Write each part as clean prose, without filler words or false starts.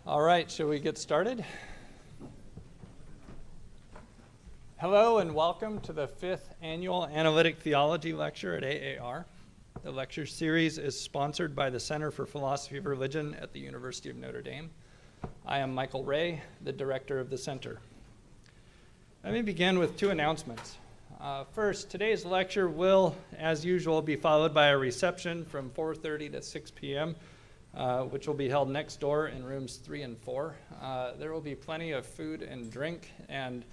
All right, shall we get started? Hello and welcome to the 5th Annual Analytic Theology Lecture at AAR. The lecture series is sponsored by the Center for Philosophy of Religion at the University of Notre Dame. I am Michael Ray, the director of the center. Let me begin with two announcements. First, today's lecture will, as usual, be followed by a reception from 4:30 to 6 p.m., which will be held next door in rooms 3 and 4. There will be plenty of food and drink, and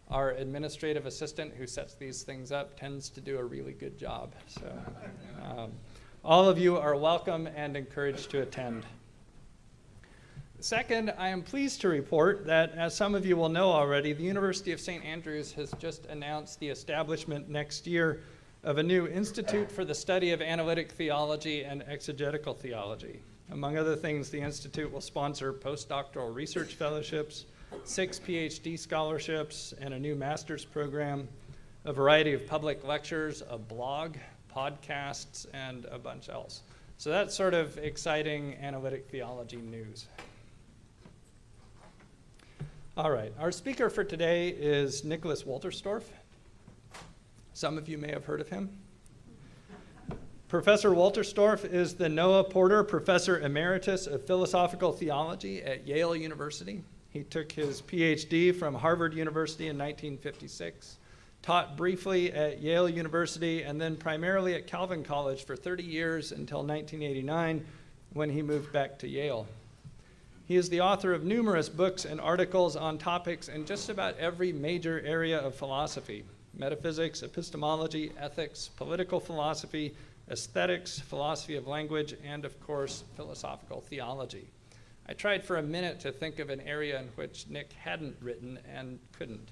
our administrative assistant who sets these things up tends to do a really good job. So all of you are welcome and encouraged to attend. Second, I am pleased to report that, as some of you will know already, the University of St. Andrews has just announced the establishment next year of a new Institute for the Study of Analytic Theology and Exegetical Theology. Among other things, the Institute will sponsor postdoctoral research fellowships, 6 PhD scholarships, and a new master's program, a variety of public lectures, a blog, podcasts, and a bunch else. So that's sort of exciting analytic theology news. All right, our speaker for today is Nicholas Wolterstorff. Some of you may have heard of him. Professor Wolterstorff is the Noah Porter Professor Emeritus of Philosophical Theology at Yale University. He took his PhD from Harvard University in 1956, taught briefly at Yale University, and then primarily at Calvin College for 30 years until 1989, when he moved back to Yale. He is the author of numerous books and articles on topics in just about every major area of philosophy: metaphysics, epistemology, ethics, political philosophy, aesthetics, philosophy of language, and of course, philosophical theology. I tried for a minute to think of an area in which Nick hadn't written and couldn't.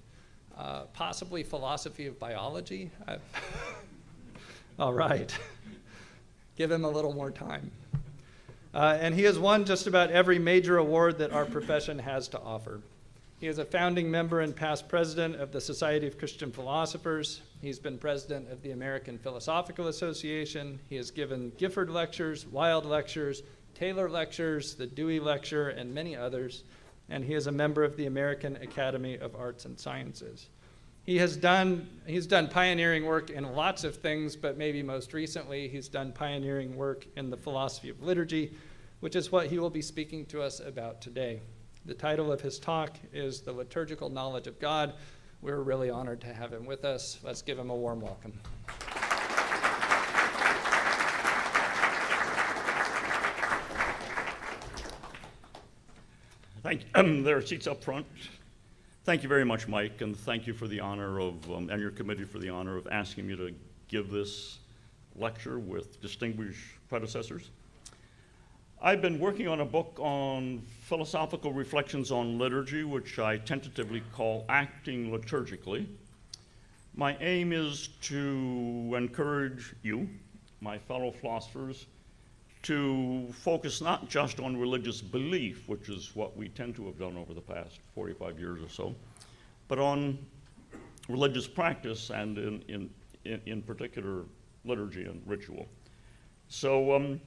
Possibly philosophy of biology? All right. Give him a little more time. And he has won just about every major award that our profession has to offer. He is a founding member and past president of the Society of Christian Philosophers. He's been president of the American Philosophical Association. He has given Gifford lectures, Wilde lectures, Taylor lectures, the Dewey Lecture, and many others. And he is a member of the American Academy of Arts and Sciences. He's done pioneering work in lots of things, but maybe most recently he's done pioneering work in the philosophy of liturgy, which is what he will be speaking to us about today. The title of his talk is The Liturgical Knowledge of God. We're really honored to have him with us. Let's give him a warm welcome. Thank you. There are seats up front. Thank you very much, Mike, and thank you for the honor of, and your committee for the honor of asking me to give this lecture with distinguished predecessors. I've been working on a book on philosophical reflections on liturgy, which I tentatively call Acting Liturgically. My aim is to encourage you, my fellow philosophers, to focus not just on religious belief, which is what we tend to have done over the past 45 years or so, but on religious practice and in particular liturgy and ritual. So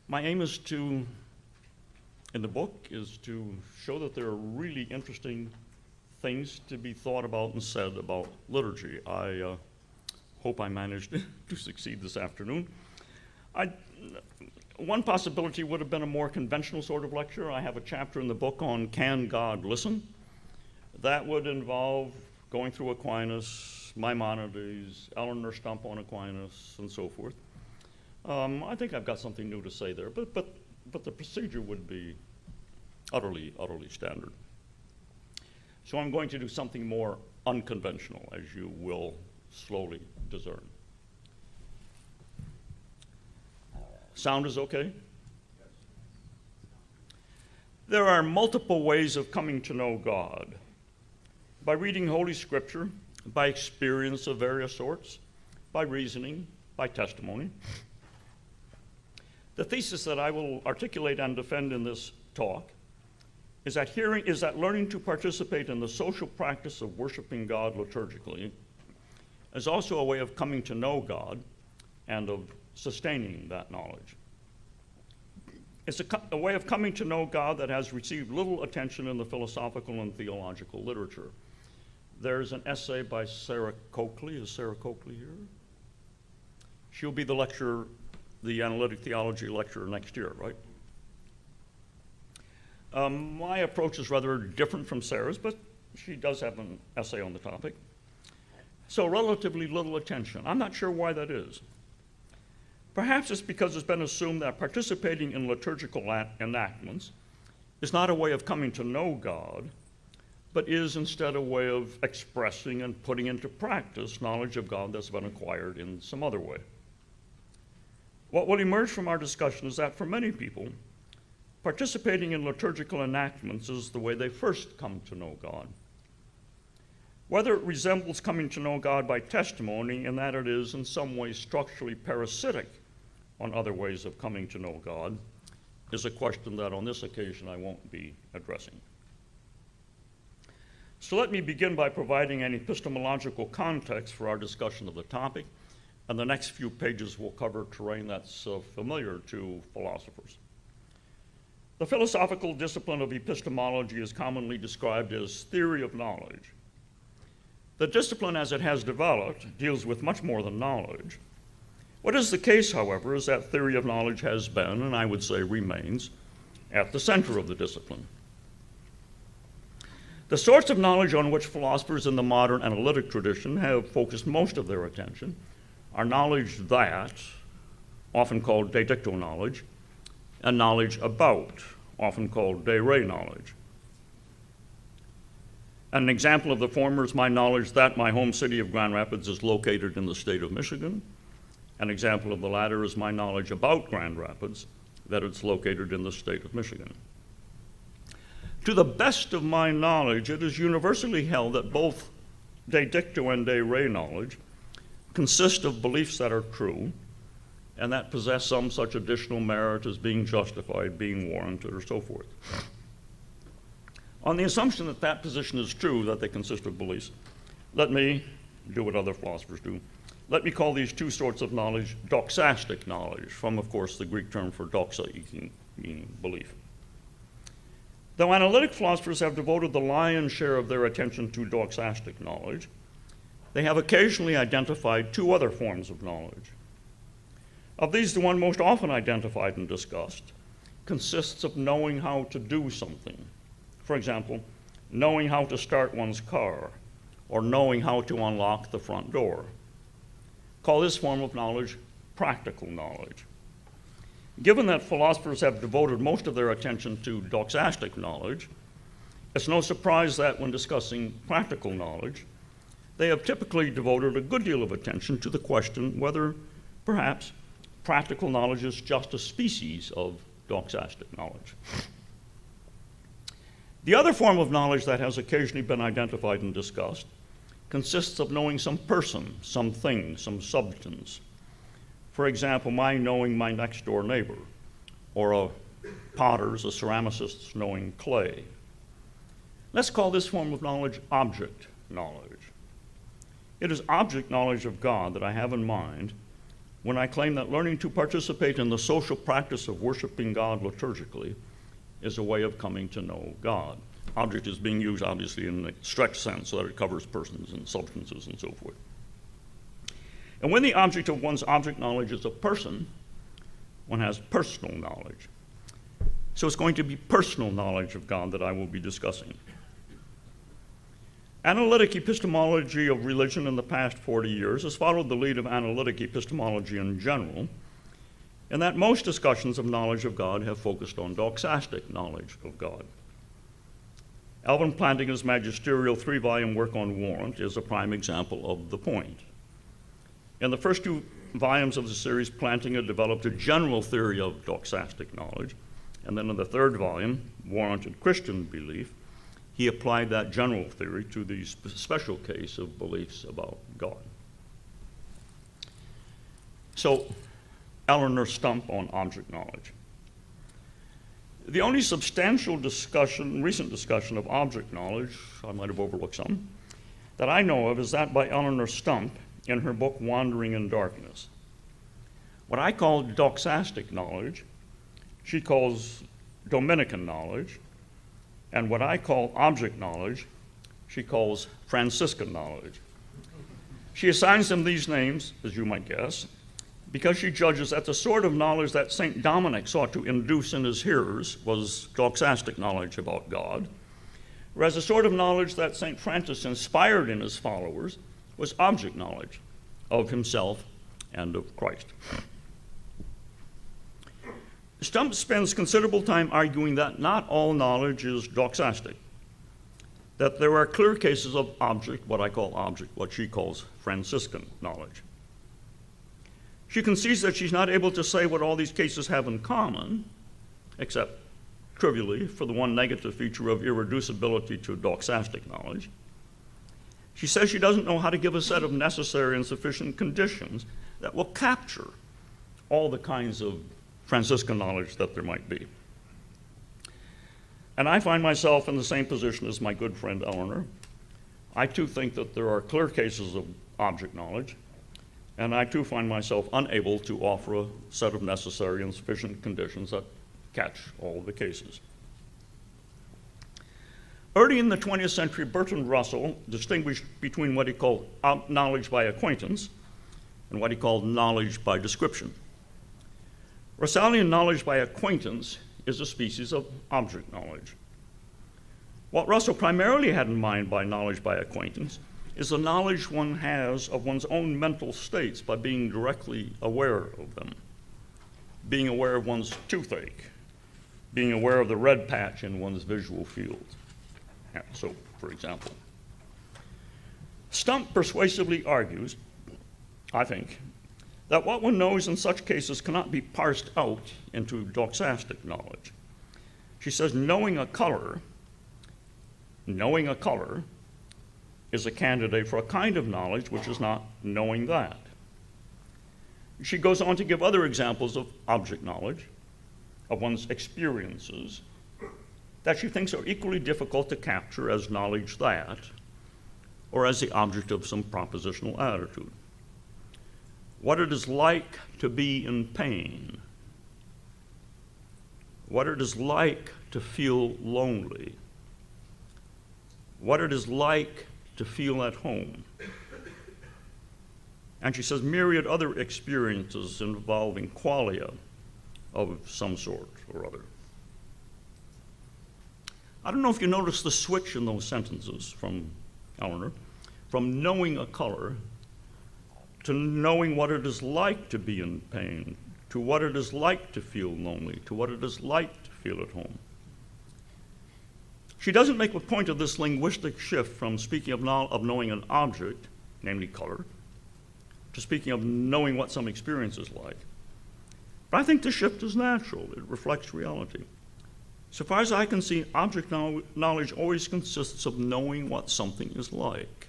my aim is to, in the book, is to show that there are really interesting things to be thought about and said about liturgy. I hope I managed to succeed this afternoon. One possibility would have been a more conventional sort of lecture. I have a chapter in the book on Can God Listen? That would involve going through Aquinas, Maimonides, Eleanor Stump on Aquinas, and so forth. I think I've got something new to say there, but the procedure would be utterly standard. So I'm going to do something more unconventional, as you will slowly discern. Sound is okay? Yes. There are multiple ways of coming to know God. By reading Holy Scripture, by experience of various sorts, by reasoning, by testimony. The thesis that I will articulate and defend in this talk is that learning to participate in the social practice of worshiping God liturgically is also a way of coming to know God and of sustaining that knowledge. It's a way of coming to know God that has received little attention in the philosophical and theological literature. There's an essay by Sarah Coakley. Is Sarah Coakley here? She'll be the analytic theology lecturer next year, right? My approach is rather different from Sarah's, but she does have an essay on the topic. So relatively little attention. I'm not sure why that is. Perhaps it's because it's been assumed that participating in liturgical enactments is not a way of coming to know God, but is instead a way of expressing and putting into practice knowledge of God that's been acquired in some other way. What will emerge from our discussion is that for many people, participating in liturgical enactments is the way they first come to know God. Whether it resembles coming to know God by testimony in that it is in some way structurally parasitic on other ways of coming to know God is a question that on this occasion I won't be addressing. So let me begin by providing an epistemological context for our discussion of the topic, and the next few pages will cover terrain that's familiar to philosophers. The philosophical discipline of epistemology is commonly described as theory of knowledge. The discipline as it has developed deals with much more than knowledge. What is the case, however, is that theory of knowledge has been, and I would say remains, at the center of the discipline. The sorts of knowledge on which philosophers in the modern analytic tradition have focused most of their attention are knowledge that, often called de dicto knowledge, and knowledge about, often called de re knowledge. An example of the former is my knowledge that my home city of Grand Rapids is located in the state of Michigan. An example of the latter is my knowledge about Grand Rapids, that it's located in the state of Michigan. To the best of my knowledge, it is universally held that both de dicto and de re knowledge consist of beliefs that are true and that possess some such additional merit as being justified, being warranted, or so forth. On the assumption that that position is true, that they consist of beliefs, let me do what other philosophers do. Let me call these two sorts of knowledge doxastic knowledge, from, of course, the Greek term for doxa, meaning belief. Though analytic philosophers have devoted the lion's share of their attention to doxastic knowledge, they have occasionally identified two other forms of knowledge. Of these, the one most often identified and discussed consists of knowing how to do something. For example, knowing how to start one's car, or knowing how to unlock the front door. Call this form of knowledge practical knowledge. Given that philosophers have devoted most of their attention to doxastic knowledge, it's no surprise that when discussing practical knowledge, they have typically devoted a good deal of attention to the question whether, perhaps, practical knowledge is just a species of doxastic knowledge. The other form of knowledge that has occasionally been identified and discussed consists of knowing some person, some thing, some substance. For example, my knowing my next door neighbor, or a potter's, a ceramicist's knowing clay. Let's call this form of knowledge object knowledge. It is object knowledge of God that I have in mind when I claim that learning to participate in the social practice of worshiping God liturgically is a way of coming to know God. Object is being used, obviously, in a stretched sense so that it covers persons and substances and so forth. And when the object of one's object knowledge is a person, one has personal knowledge. So it's going to be personal knowledge of God that I will be discussing. Analytic epistemology of religion in the past 40 years has followed the lead of analytic epistemology in general, in that most discussions of knowledge of God have focused on doxastic knowledge of God. Alvin Plantinga's magisterial 3-volume work on warrant is a prime example of the point. In the first 2 volumes of the series, Plantinga developed a general theory of doxastic knowledge, and then in the 3rd volume, Warranted Christian Belief, he applied that general theory to the special case of beliefs about God. So, Eleanor Stump on object knowledge. The only substantial discussion, recent discussion of object knowledge, I might have overlooked some, that I know of is that by Eleanor Stump in her book Wandering in Darkness. What I call doxastic knowledge she calls Dominican knowledge, and what I call object knowledge, she calls Franciscan knowledge. She assigns them these names, as you might guess, because she judges that the sort of knowledge that St. Dominic sought to induce in his hearers was doxastic knowledge about God, whereas the sort of knowledge that St. Francis inspired in his followers was object knowledge of himself and of Christ. Stump spends considerable time arguing that not all knowledge is doxastic, that there are clear cases of object, what I call object, what she calls Franciscan knowledge. She concedes that she's not able to say what all these cases have in common, except trivially for the one negative feature of irreducibility to doxastic knowledge. She says she doesn't know how to give a set of necessary and sufficient conditions that will capture all the kinds of Franciscan knowledge that there might be. And I find myself in the same position as my good friend Eleanor. I too think that there are clear cases of object knowledge, and I too find myself unable to offer a set of necessary and sufficient conditions that catch all the cases. Early in the 20th century, Bertrand Russell distinguished between what he called knowledge by acquaintance and what he called knowledge by description. Russellian knowledge by acquaintance is a species of object knowledge. What Russell primarily had in mind by knowledge by acquaintance is the knowledge one has of one's own mental states by being directly aware of them, being aware of one's toothache, being aware of the red patch in one's visual field. So, for example, Stump persuasively argues, I think, that what one knows in such cases cannot be parsed out into doxastic knowledge. She says knowing a color is a candidate for a kind of knowledge which is not knowing that. She goes on to give other examples of object knowledge, of one's experiences, that she thinks are equally difficult to capture as knowledge that, or as the object of some propositional attitude. What it is like to be in pain, what it is like to feel lonely, what it is like to feel at home. And she says myriad other experiences involving qualia of some sort or other. I don't know if you noticed the switch in those sentences from Eleanor, from knowing a color to knowing what it is like to be in pain, to what it is like to feel lonely, to what it is like to feel at home. She doesn't make a point of this linguistic shift from speaking of knowing an object, namely color, to speaking of knowing what some experience is like. But I think the shift is natural. It reflects reality. So far as I can see, object knowledge always consists of knowing what something is like.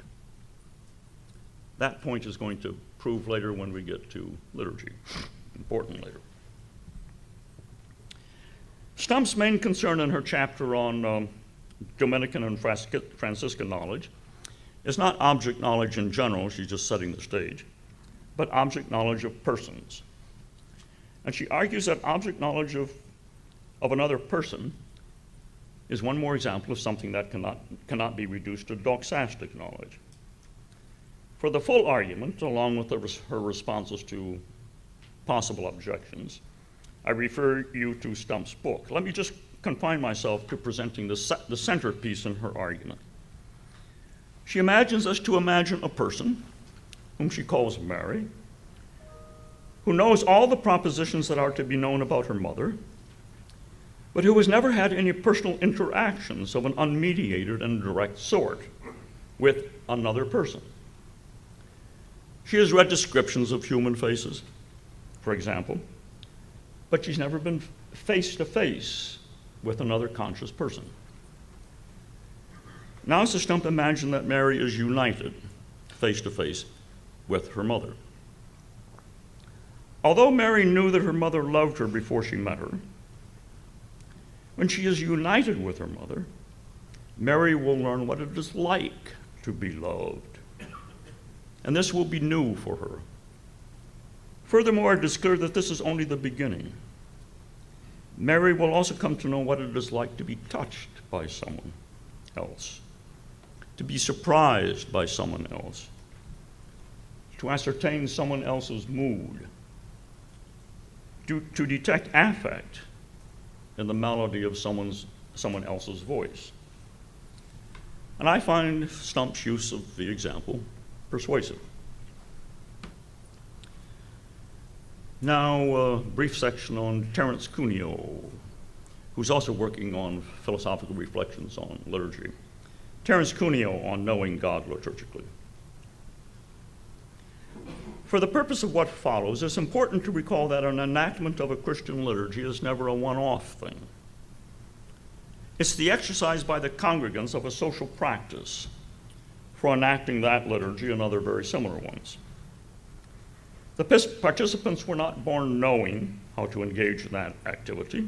That point is going to prove later when we get to liturgy, important later. Stump's main concern in her chapter on Dominican and Franciscan knowledge is not object knowledge in general, she's just setting the stage, but object knowledge of persons. And she argues that object knowledge of another person is one more example of something that cannot be reduced to doxastic knowledge. For the full argument, along with her responses to possible objections, I refer you to Stump's book. Let me just confine myself to presenting the centerpiece in her argument. She imagines us to imagine a person, whom she calls Mary, who knows all the propositions that are to be known about her mother, but who has never had any personal interactions of an unmediated and direct sort with another person. She has read descriptions of human faces, for example, but she's never been face to face with another conscious person. Now Sister Stump imagine that Mary is united face to face with her mother. Although Mary knew that her mother loved her before she met her, when she is united with her mother, Mary will learn what it is like to be loved. And this will be new for her. Furthermore, it is clear that this is only the beginning. Mary will also come to know what it is like to be touched by someone else, to be surprised by someone else, to ascertain someone else's mood, to detect affect in the melody of someone else's voice. And I find Stump's use of the example persuasive. Now, a brief section on Terence Cuneo, who's also working on philosophical reflections on liturgy. Terence Cuneo on knowing God liturgically. For the purpose of what follows, it's important to recall that an enactment of a Christian liturgy is never a one-off thing. It's the exercise by the congregants of a social practice for enacting that liturgy and other very similar ones. The participants were not born knowing how to engage in that activity.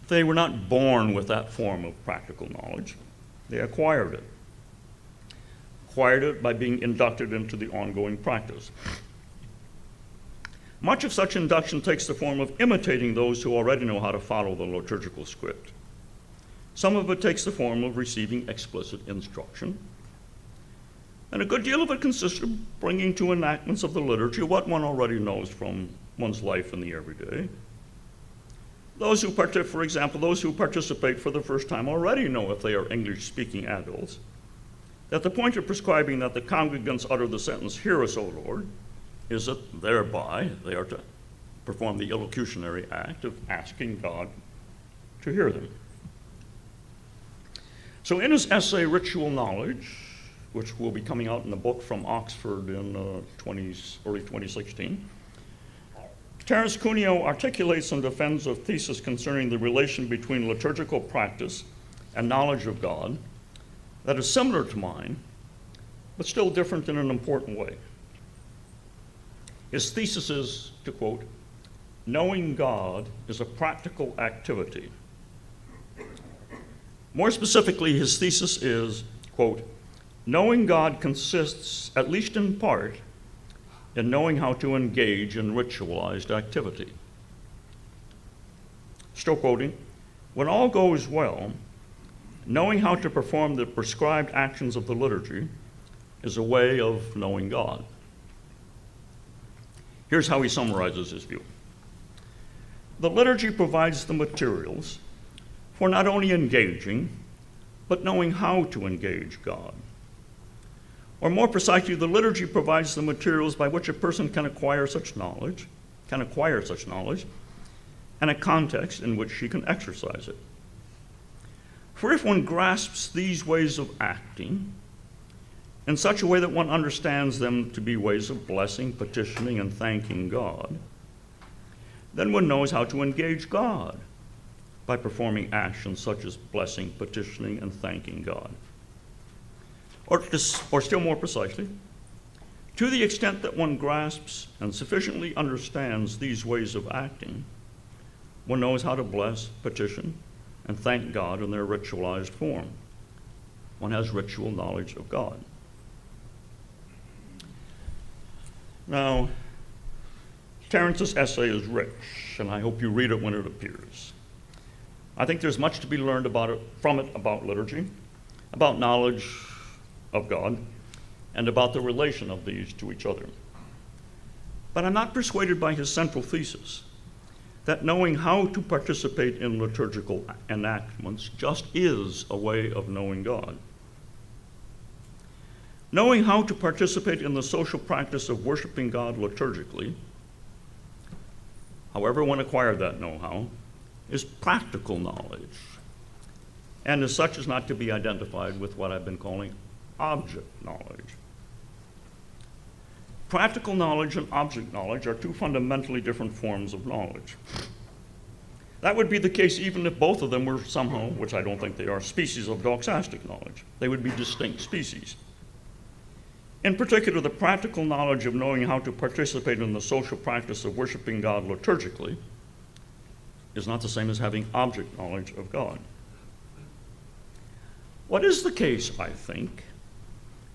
They were not born with that form of practical knowledge. They acquired it. Acquired it by being inducted into the ongoing practice. Much of such induction takes the form of imitating those who already know how to follow the liturgical script. Some of it takes the form of receiving explicit instruction. And a good deal of it consists of bringing to enactments of the liturgy what one already knows from one's life in the everyday. Those who for example, those who participate for the first time already know, if they are English-speaking adults, that the point of prescribing that the congregants utter the sentence, "Hear us, O Lord," is that thereby they are to perform the illocutionary act of asking God to hear them. So in his essay, Ritual Knowledge, which will be coming out in a book from Oxford in early 2016, Terence Cuneo articulates and defends a thesis concerning the relation between liturgical practice and knowledge of God that is similar to mine, but still different in an important way. His thesis is, to quote, "Knowing God is a practical activity." More specifically, his thesis is, quote, "Knowing God consists, at least in part, in knowing how to engage in ritualized activity." Still quoting, "When all goes well, knowing how to perform the prescribed actions of the liturgy is a way of knowing God." Here's how he summarizes his view. The liturgy provides the materials for not only engaging, but knowing how to engage God. Or more precisely, the liturgy provides the materials by which a person can acquire such knowledge, and a context in which she can exercise it. For if one grasps these ways of acting in such a way that one understands them to be ways of blessing, petitioning, and thanking God, then one knows how to engage God by performing actions such as blessing, petitioning, and thanking God. Or still more precisely, to the extent that one grasps and sufficiently understands these ways of acting, one knows how to bless, petition, and thank God in their ritualized form. One has ritual knowledge of God. Now, Terence's essay is rich, and I hope you read it when it appears. I think there's much to be learned from it about liturgy, about knowledge of God, and about the relation of these to each other. But I'm not persuaded by his central thesis that knowing how to participate in liturgical enactments just is a way of knowing God. Knowing how to participate in the social practice of worshiping God liturgically, however one acquired that know-how, is practical knowledge, and as such is not to be identified with what I've been calling object knowledge. Practical knowledge and object knowledge are two fundamentally different forms of knowledge. That would be the case even if both of them were somehow, which I don't think they are, species of doxastic knowledge. They would be distinct species. In particular, the practical knowledge of knowing how to participate in the social practice of worshiping God liturgically is not the same as having object knowledge of God. What is the case, I think,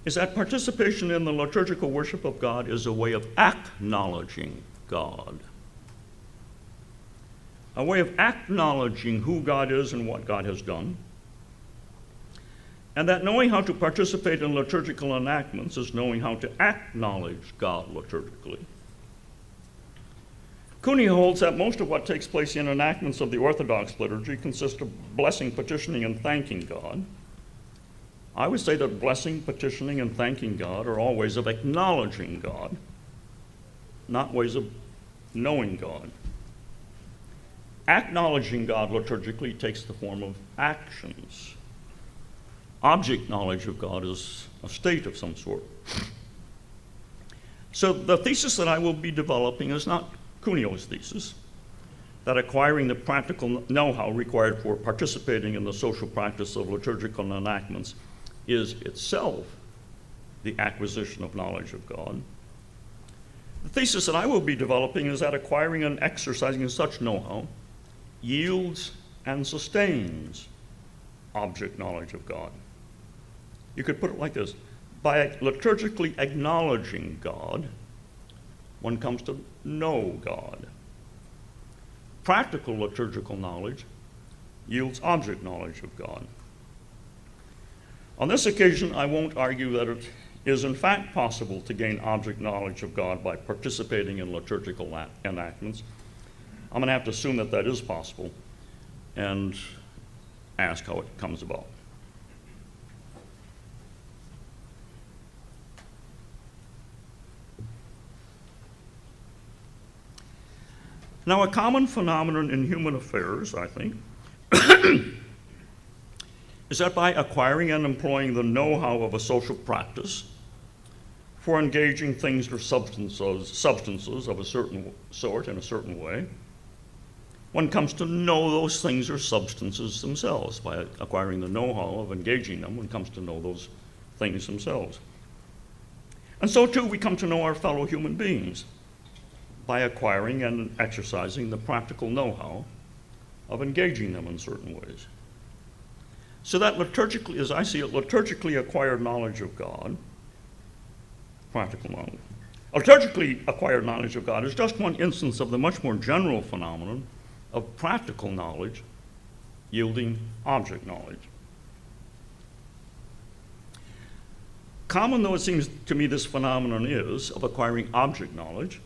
is that participation in the liturgical worship of God is a way of acknowledging God. a way of acknowledging who God is and what God has done, and that knowing how to participate in liturgical enactments is knowing how to acknowledge God liturgically. Cooney holds that most of what takes place in enactments of the Orthodox liturgy consists of blessing, petitioning, and thanking God. I would say that blessing, petitioning, and thanking God are all ways of acknowledging God, not ways of knowing God. Acknowledging God liturgically takes the form of actions. Object knowledge of God is a state of some sort. So the thesis that I will be developing is not Cuneo's thesis, that acquiring the practical know-how required for participating in the social practice of liturgical enactments is itself the acquisition of knowledge of God. The thesis that I will be developing is that acquiring and exercising such know-how yields and sustains object knowledge of God. You could put it like this: by liturgically acknowledging God, one comes to know God. Practical liturgical knowledge yields object knowledge of God. On this occasion, I won't argue that it is in fact possible to gain object knowledge of God by participating in liturgical enactments. I'm going to have to assume that that is possible and ask how it comes about. Now, a common phenomenon in human affairs, I think, is that by acquiring and employing the know-how of a social practice for engaging things or substances of a certain sort in a certain way, one comes to know those things or substances themselves. By acquiring the know-how of engaging them, one comes to know those things themselves. And so, too, we come to know our fellow human beings by acquiring and exercising the practical know-how of engaging them in certain ways. So that liturgically, as I see it, liturgically acquired knowledge of God, practical knowledge, liturgically acquired knowledge of God is just one instance of the much more general phenomenon of practical knowledge yielding object knowledge. Common though it seems to me this phenomenon is of acquiring object knowledge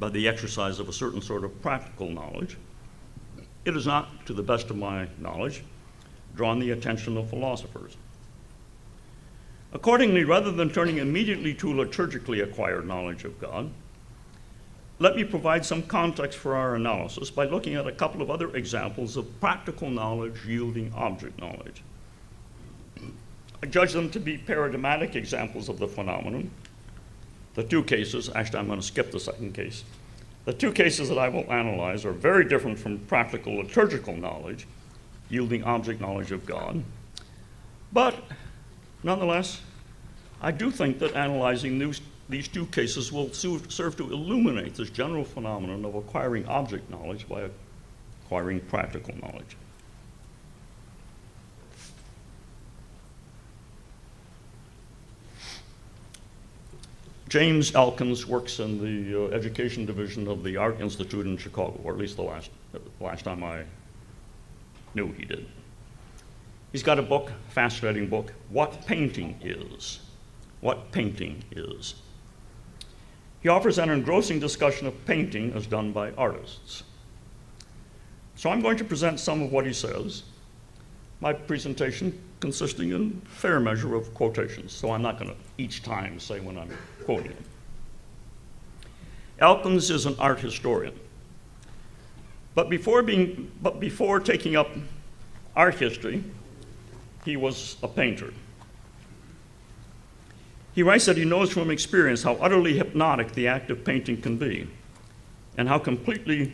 by the exercise of a certain sort of practical knowledge, it is not, to the best of my knowledge, drawn the attention of philosophers. Accordingly, rather than turning immediately to liturgically acquired knowledge of God, let me provide some context for our analysis by looking at a couple of other examples of practical knowledge yielding object knowledge. I judge them to be paradigmatic examples of the phenomenon. The two cases, actually I'm going to skip the second case. The two cases that I will analyze are very different from practical liturgical knowledge, yielding object knowledge of God. But nonetheless, I do think that analyzing these two cases will serve to illuminate this general phenomenon of acquiring object knowledge by acquiring practical knowledge. James Elkins works in the education division of the Art Institute in Chicago, or at least the last time I knew he did. He's got a book, fascinating book, What Painting Is. What Painting Is. He offers an engrossing discussion of painting as done by artists. So I'm going to present some of what he says, my presentation consisting in a fair measure of quotations, so I'm not going to each time say when I'm quoting him. Elkins is an art historian, but before taking up art history, he was a painter. He writes that he knows from experience how utterly hypnotic the act of painting can be, and how completely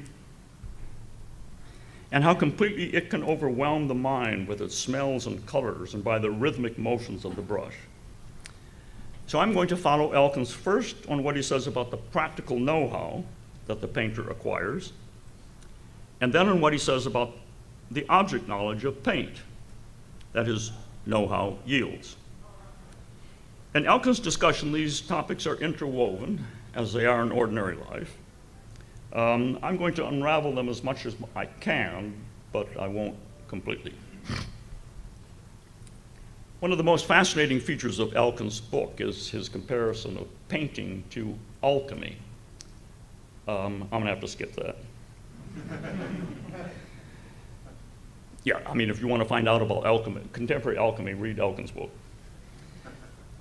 it can overwhelm the mind with its smells and colors and by the rhythmic motions of the brush. So I'm going to follow Elkins first on what he says about the practical know-how that the painter acquires, and then on what he says about the object knowledge of paint that his know-how yields. In Elkins' discussion, these topics are interwoven, as they are in ordinary life, I'm going to unravel them as much as I can, but I won't completely. One of the most fascinating features of Elkin's book is his comparison of painting to alchemy. I'm going to have to skip that. Yeah, I mean, if you want to find out about alchemy, contemporary alchemy, read Elkin's book.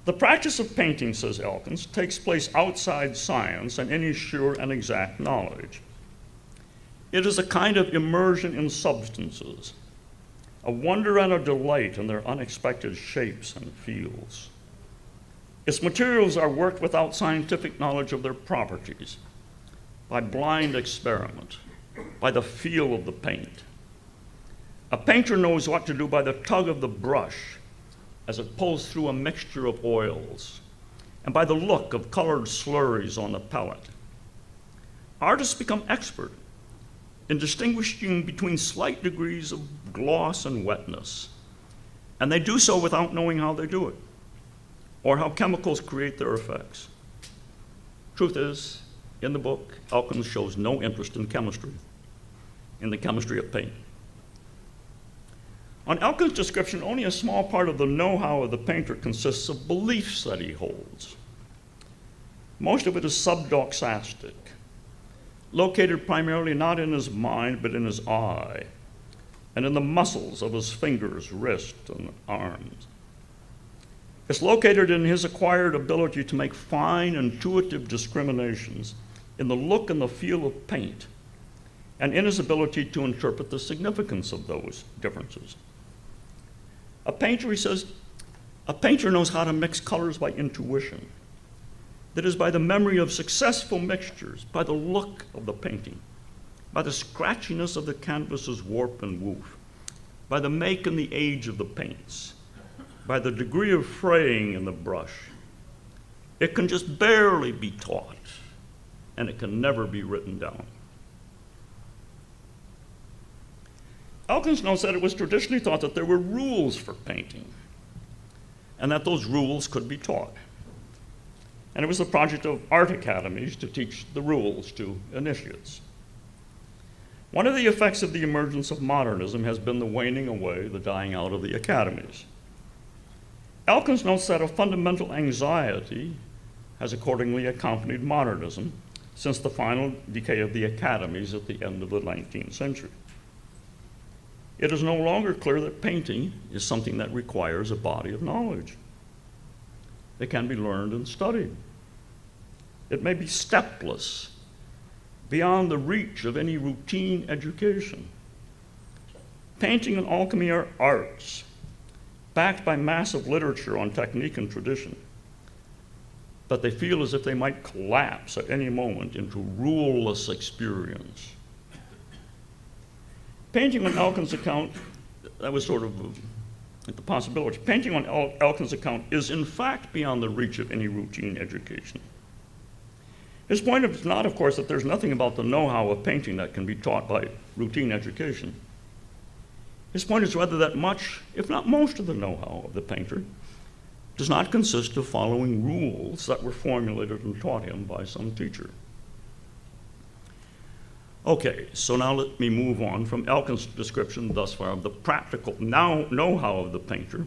The practice of painting, says Elkins, takes place outside science and any sure and exact knowledge. It is a kind of immersion in substances, a wonder and a delight in their unexpected shapes and feels. Its materials are worked without scientific knowledge of their properties, by blind experiment, by the feel of the paint. A painter knows what to do by the tug of the brush as it pulls through a mixture of oils, and by the look of colored slurries on the palette. Artists become expert in distinguishing between slight degrees of gloss and wetness, and they do so without knowing how they do it, or how chemicals create their effects. Truth is, in the book, Elkins shows no interest in chemistry, in the chemistry of paint. On Elkin's description, only a small part of the know-how of the painter consists of beliefs that he holds. Most of it is subdoxastic, located primarily not in his mind, but in his eye, and in the muscles of his fingers, wrists, and arms. It's located in his acquired ability to make fine, intuitive discriminations in the look and the feel of paint, and in his ability to interpret the significance of those differences. A painter, he says, a painter knows how to mix colors by intuition. That is, by the memory of successful mixtures, by the look of the painting, by the scratchiness of the canvas's warp and woof, by the make and the age of the paints, by the degree of fraying in the brush. It can just barely be taught, and it can never be written down. Elkins notes that it was traditionally thought that there were rules for painting, and that those rules could be taught. And it was the project of art academies to teach the rules to initiates. One of the effects of the emergence of modernism has been the waning away, the dying out of the academies. Elkins notes that a fundamental anxiety has accordingly accompanied modernism since the final decay of the academies at the end of the 19th century. It is no longer clear that painting is something that requires a body of knowledge. It can be learned and studied. It may be stepless, beyond the reach of any routine education. Painting and alchemy are arts, backed by massive literature on technique and tradition, but they feel as if they might collapse at any moment into ruleless experience. Painting on Elkin's account, that was sort of the possibility. Painting on Elkin's account is in fact beyond the reach of any routine education. His point is not, of course, that there's nothing about the know-how of painting that can be taught by routine education. His point is rather that much, if not most of the know-how of the painter does not consist of following rules that were formulated and taught him by some teacher. Okay, so now let me move on from Elkin's description thus far of the practical know-how of the painter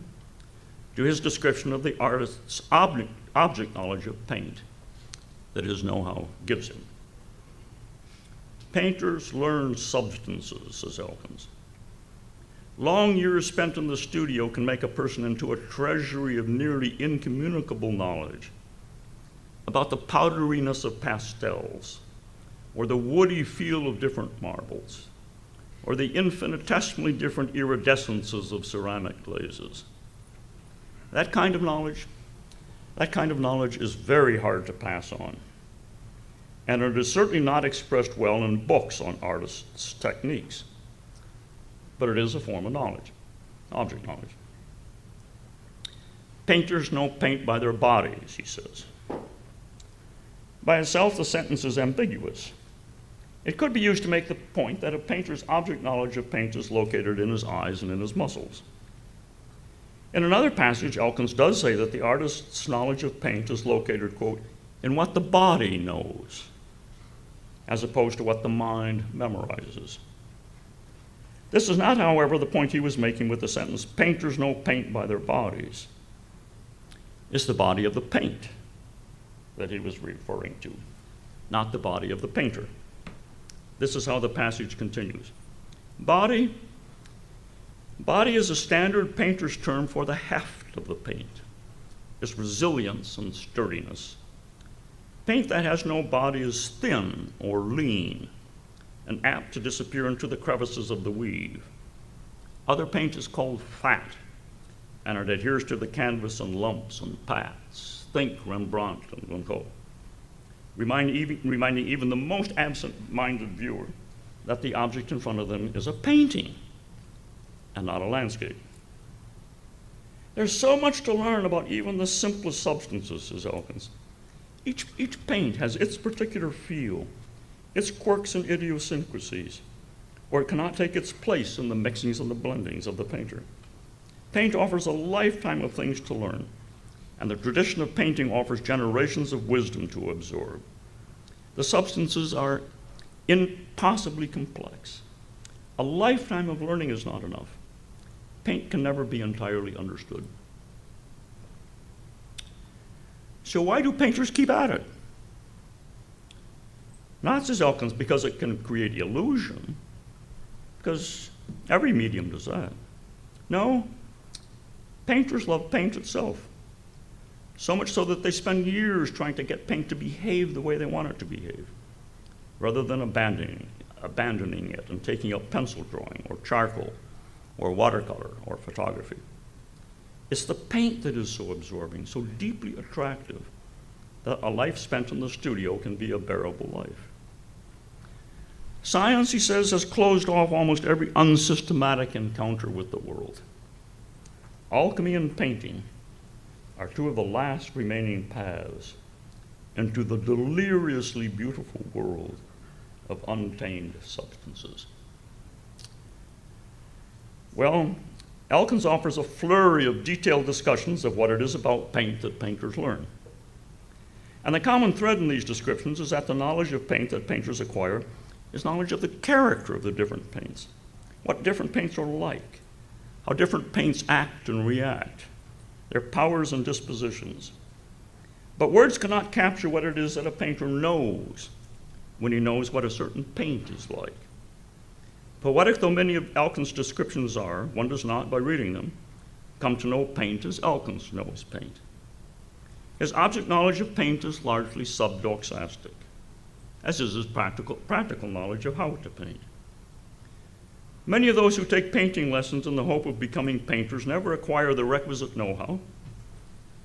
to his description of the artist's object knowledge of paint that his know-how gives him. Painters learn substances, says Elkins. Long years spent in the studio can make a person into a treasury of nearly incommunicable knowledge about the powderiness of pastels, or the woody feel of different marbles, or the infinitesimally different iridescences of ceramic glazes. That kind of knowledge is very hard to pass on. And it is certainly not expressed well in books on artists' techniques. But it is a form of knowledge, object knowledge. Painters know paint by their bodies, he says. By itself, the sentence is ambiguous. It could be used to make the point that a painter's object knowledge of paint is located in his eyes and in his muscles. In another passage, Elkins does say that the artist's knowledge of paint is located, quote, in what the body knows. as opposed to what the mind memorizes. This is not, however, the point he was making with the sentence, painters know paint by their bodies. It's the body of the paint that he was referring to, not the body of the painter. This is how the passage continues. Body is a standard painter's term for the heft of the paint, its resilience and sturdiness. Paint that has no body is thin or lean and apt to disappear into the crevices of the weave. Other paint is called fat, and it adheres to the canvas in lumps and pats. Think Rembrandt and Van Gogh, reminding even the most absent-minded viewer that the object in front of them is a painting and not a landscape. There's so much to learn about even the simplest substances, says Elkins. Each paint has its particular feel, its quirks and idiosyncrasies, or it cannot take its place in the mixings and the blendings of the painter. Paint offers a lifetime of things to learn, and the tradition of painting offers generations of wisdom to absorb. The substances are impossibly complex. A lifetime of learning is not enough. Paint can never be entirely understood. So why do painters keep at it? Not, says Elkins, because it can create illusion, because every medium does that. No, painters love paint itself, so much so that they spend years trying to get paint to behave the way they want it to behave, rather than abandoning it and taking up pencil drawing or charcoal or watercolor or photography. It's the paint that is so absorbing, so deeply attractive, that a life spent in the studio can be a bearable life. Science, he says, has closed off almost every unsystematic encounter with the world. Alchemy and painting are two of the last remaining paths into the deliriously beautiful world of untamed substances. Well, Elkins offers a flurry of detailed discussions of what it is about paint that painters learn. And the common thread in these descriptions is that the knowledge of paint that painters acquire is knowledge of the character of the different paints, what different paints are like, how different paints act and react, their powers and dispositions. But words cannot capture what it is that a painter knows when he knows what a certain paint is like. Poetic though many of Elkins' descriptions are, one does not, by reading them, come to know paint as Elkins knows paint. His object knowledge of paint is largely subdoxastic, as is his practical knowledge of how to paint. Many of those who take painting lessons in the hope of becoming painters never acquire the requisite know-how,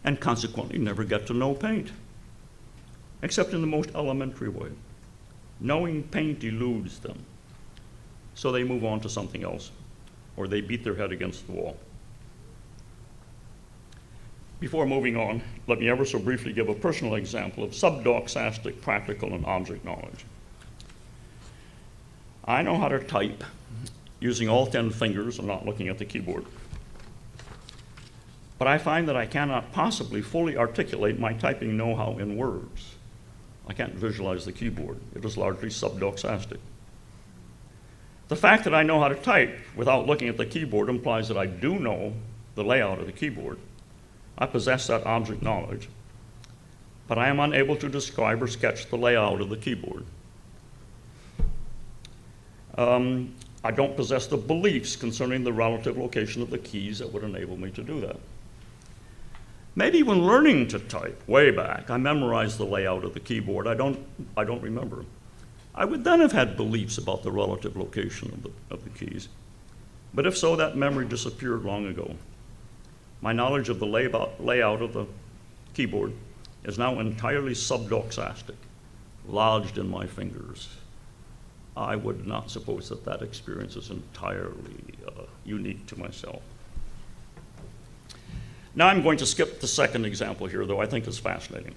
and consequently never get to know paint, except in the most elementary way. Knowing paint eludes them, so they move on to something else, or they beat their head against the wall. Before moving on, let me ever so briefly give a personal example of subdoxastic practical and object knowledge. I know how to type using all 10 fingers and not looking at the keyboard. But I find that I cannot possibly fully articulate my typing know-how in words. I can't visualize the keyboard. It is largely subdoxastic. The fact that I know how to type without looking at the keyboard implies that I do know the layout of the keyboard. I possess that object knowledge, but I am unable to describe or sketch the layout of the keyboard. I don't possess the beliefs concerning the relative location of the keys that would enable me to do that. Maybe when learning to type way back, I memorized the layout of the keyboard. I don't remember. I would then have had beliefs about the relative location of the keys. But if so, that memory disappeared long ago. My knowledge of the layout of the keyboard is now entirely subdoxastic, lodged in my fingers. I would not suppose that that experience is entirely unique to myself. Now I'm going to skip the second example here, though I think it's fascinating.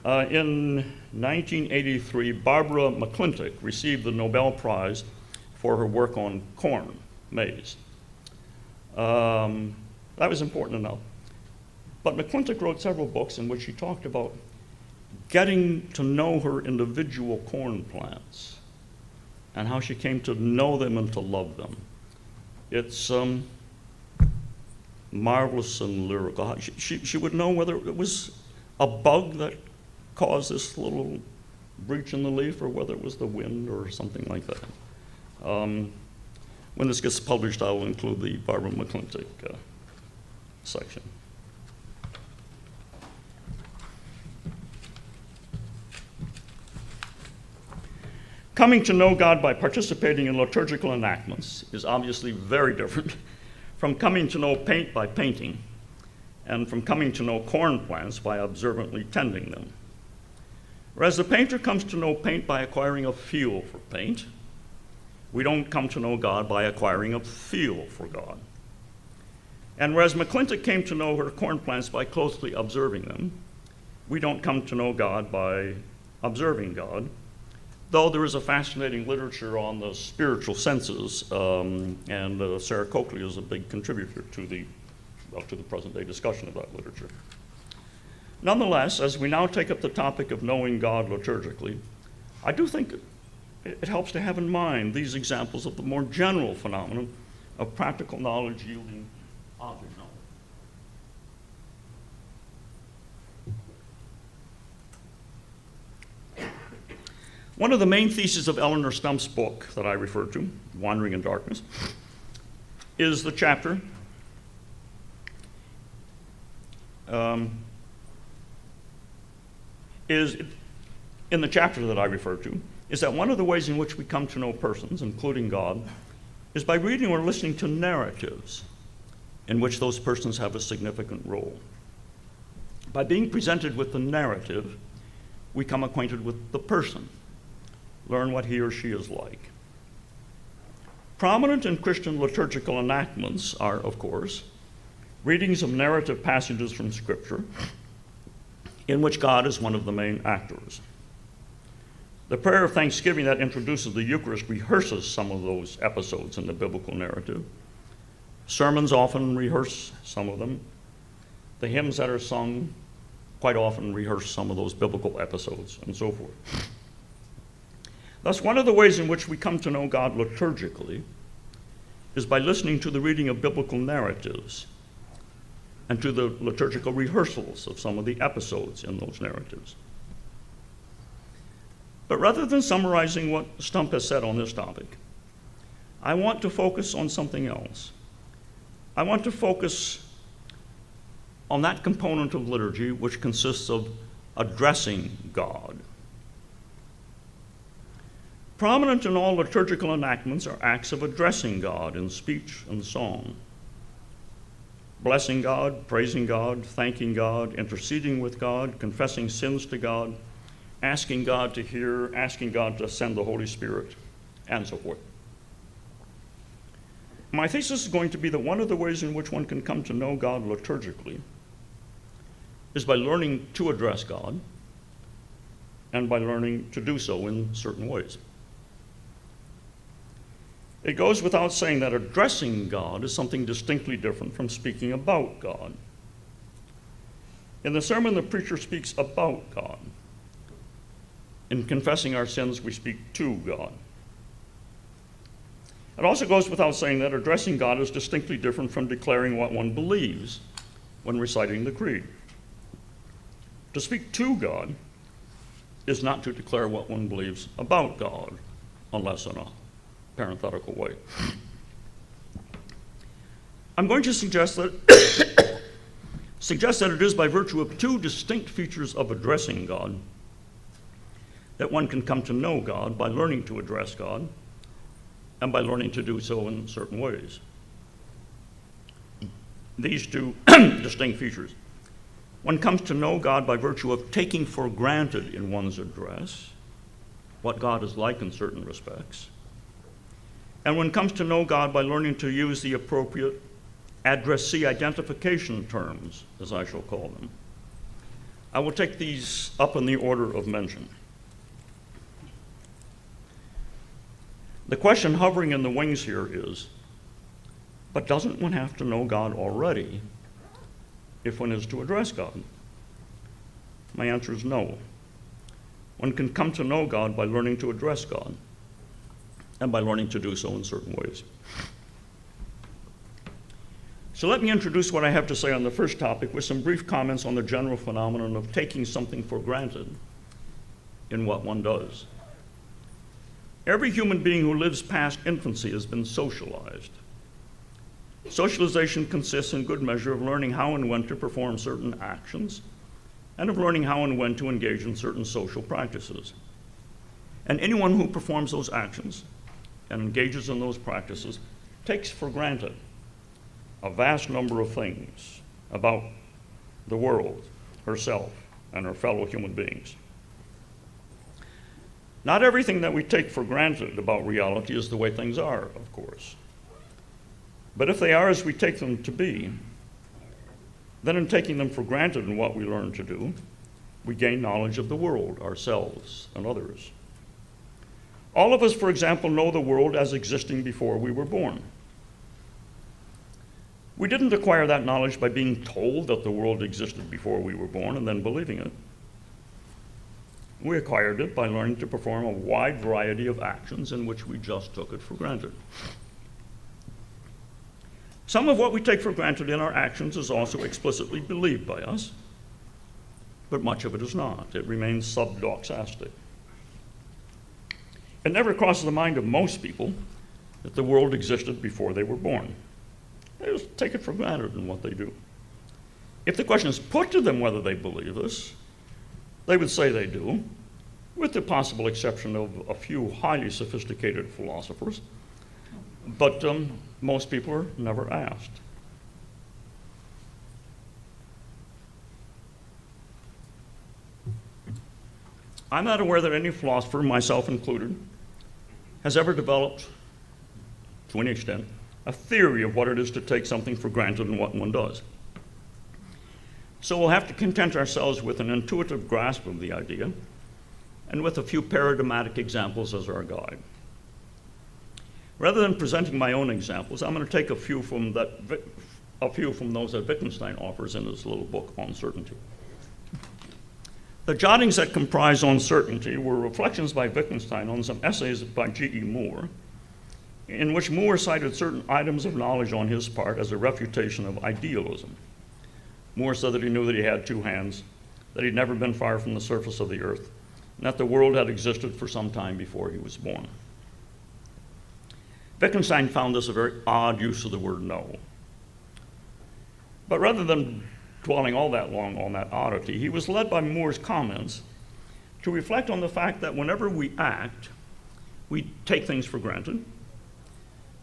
In 1983, Barbara McClintock received the Nobel Prize for her work on corn, maize. That was important enough. But McClintock wrote several books in which she talked about getting to know her individual corn plants and how she came to know them and to love them. It's marvelous and lyrical. She would know whether it was a bug that caused this little breach in the leaf or whether it was the wind or something like that. When this gets published, I will include the Barbara McClintock section. Coming to know God by participating in liturgical enactments is obviously very different from coming to know paint by painting and from coming to know corn plants by observantly tending them. Whereas the painter comes to know paint by acquiring a feel for paint, we don't come to know God by acquiring a feel for God. And whereas McClintock came to know her corn plants by closely observing them, we don't come to know God by observing God, though there is a fascinating literature on the spiritual senses, and Sarah Coakley is a big contributor to the present day discussion of that literature. Nonetheless, as we now take up the topic of knowing God liturgically, I do think it helps to have in mind these examples of the more general phenomenon of practical knowledge yielding object knowledge. One of the main theses of Eleanor Stump's book that I referred to, Wandering in Darkness, is the chapter in the chapter that I referred to, is that one of the ways in which we come to know persons, including God, is by reading or listening to narratives in which those persons have a significant role. By being presented with the narrative, we come acquainted with the person, learn what he or she is like. Prominent in Christian liturgical enactments are, of course, readings of narrative passages from Scripture in which God is one of the main actors. The prayer of thanksgiving that introduces the Eucharist rehearses some of those episodes in the biblical narrative. Sermons often rehearse some of them. The hymns that are sung quite often rehearse some of those biblical episodes, and so forth. Thus, one of the ways in which we come to know God liturgically is by listening to the reading of biblical narratives and to the liturgical rehearsals of some of the episodes in those narratives. But rather than summarizing what Stump has said on this topic, I want to focus on something else. I want to focus on that component of liturgy which consists of addressing God. Prominent in all liturgical enactments are acts of addressing God in speech and song. Blessing God, praising God, thanking God, interceding with God, confessing sins to God, asking God to hear, asking God to send the Holy Spirit, and so forth. My thesis is going to be that one of the ways in which one can come to know God liturgically is by learning to address God and by learning to do so in certain ways. It goes without saying that addressing God is something distinctly different from speaking about God. In the sermon, the preacher speaks about God. In confessing our sins, we speak to God. It also goes without saying that addressing God is distinctly different from declaring what one believes when reciting the creed. To speak to God is not to declare what one believes about God, unless in a parenthetical way. I'm going to suggest that it is by virtue of two distinct features of addressing God that one can come to know God by learning to address God and by learning to do so in certain ways. These two distinct features. One comes to know God by virtue of taking for granted in one's address what God is like in certain respects. And one comes to know God by learning to use the appropriate addressee identification terms, as I shall call them. I will take these up in the order of mention. The question hovering in the wings here is, but doesn't one have to know God already if one is to address God? My answer is no. one can come to know God by learning to address God and by learning to do so in certain ways. So let me introduce what I have to say on the first topic with some brief comments on the general phenomenon of taking something for granted in what one does. Every human being who lives past infancy has been socialized. Socialization consists in good measure of learning how and when to perform certain actions and of learning how and when to engage in certain social practices. And anyone who performs those actions and engages in those practices takes for granted a vast number of things about the world, herself, and her fellow human beings. Not everything that we take for granted about reality is the way things are, of course. But if they are as we take them to be, then in taking them for granted in what we learn to do, we gain knowledge of the world, ourselves, and others. All of us, for example, know the world as existing before we were born. We didn't acquire that knowledge by being told that the world existed before we were born and then believing it. We acquired it by learning to perform a wide variety of actions in which we just took it for granted. Some of what we take for granted in our actions is also explicitly believed by us, but much of it is not. It remains subdoxastic. It never crosses the mind of most people that the world existed before they were born. They just take it for granted in what they do. If the question is put to them whether they believe this, they would say they do, with the possible exception of a few highly sophisticated philosophers. But most people are never asked. I'm not aware that any philosopher, myself included, has ever developed, to any extent, a theory of what it is to take something for granted and what one does. So we'll have to content ourselves with an intuitive grasp of the idea and with a few paradigmatic examples as our guide. Rather than presenting my own examples, I'm going to take a few from those that Wittgenstein offers in his little book on certainty. The jottings that comprise On Certainty were reflections by Wittgenstein on some essays by G.E. Moore, in which Moore cited certain items of knowledge on his part as a refutation of idealism. Moore said that he knew that he had two hands, that he'd never been far from the surface of the earth, and that the world had existed for some time before he was born. Wittgenstein found this a very odd use of the word know. But rather than dwelling all that long on that oddity, he was led by Moore's comments to reflect on the fact that whenever we act, we take things for granted,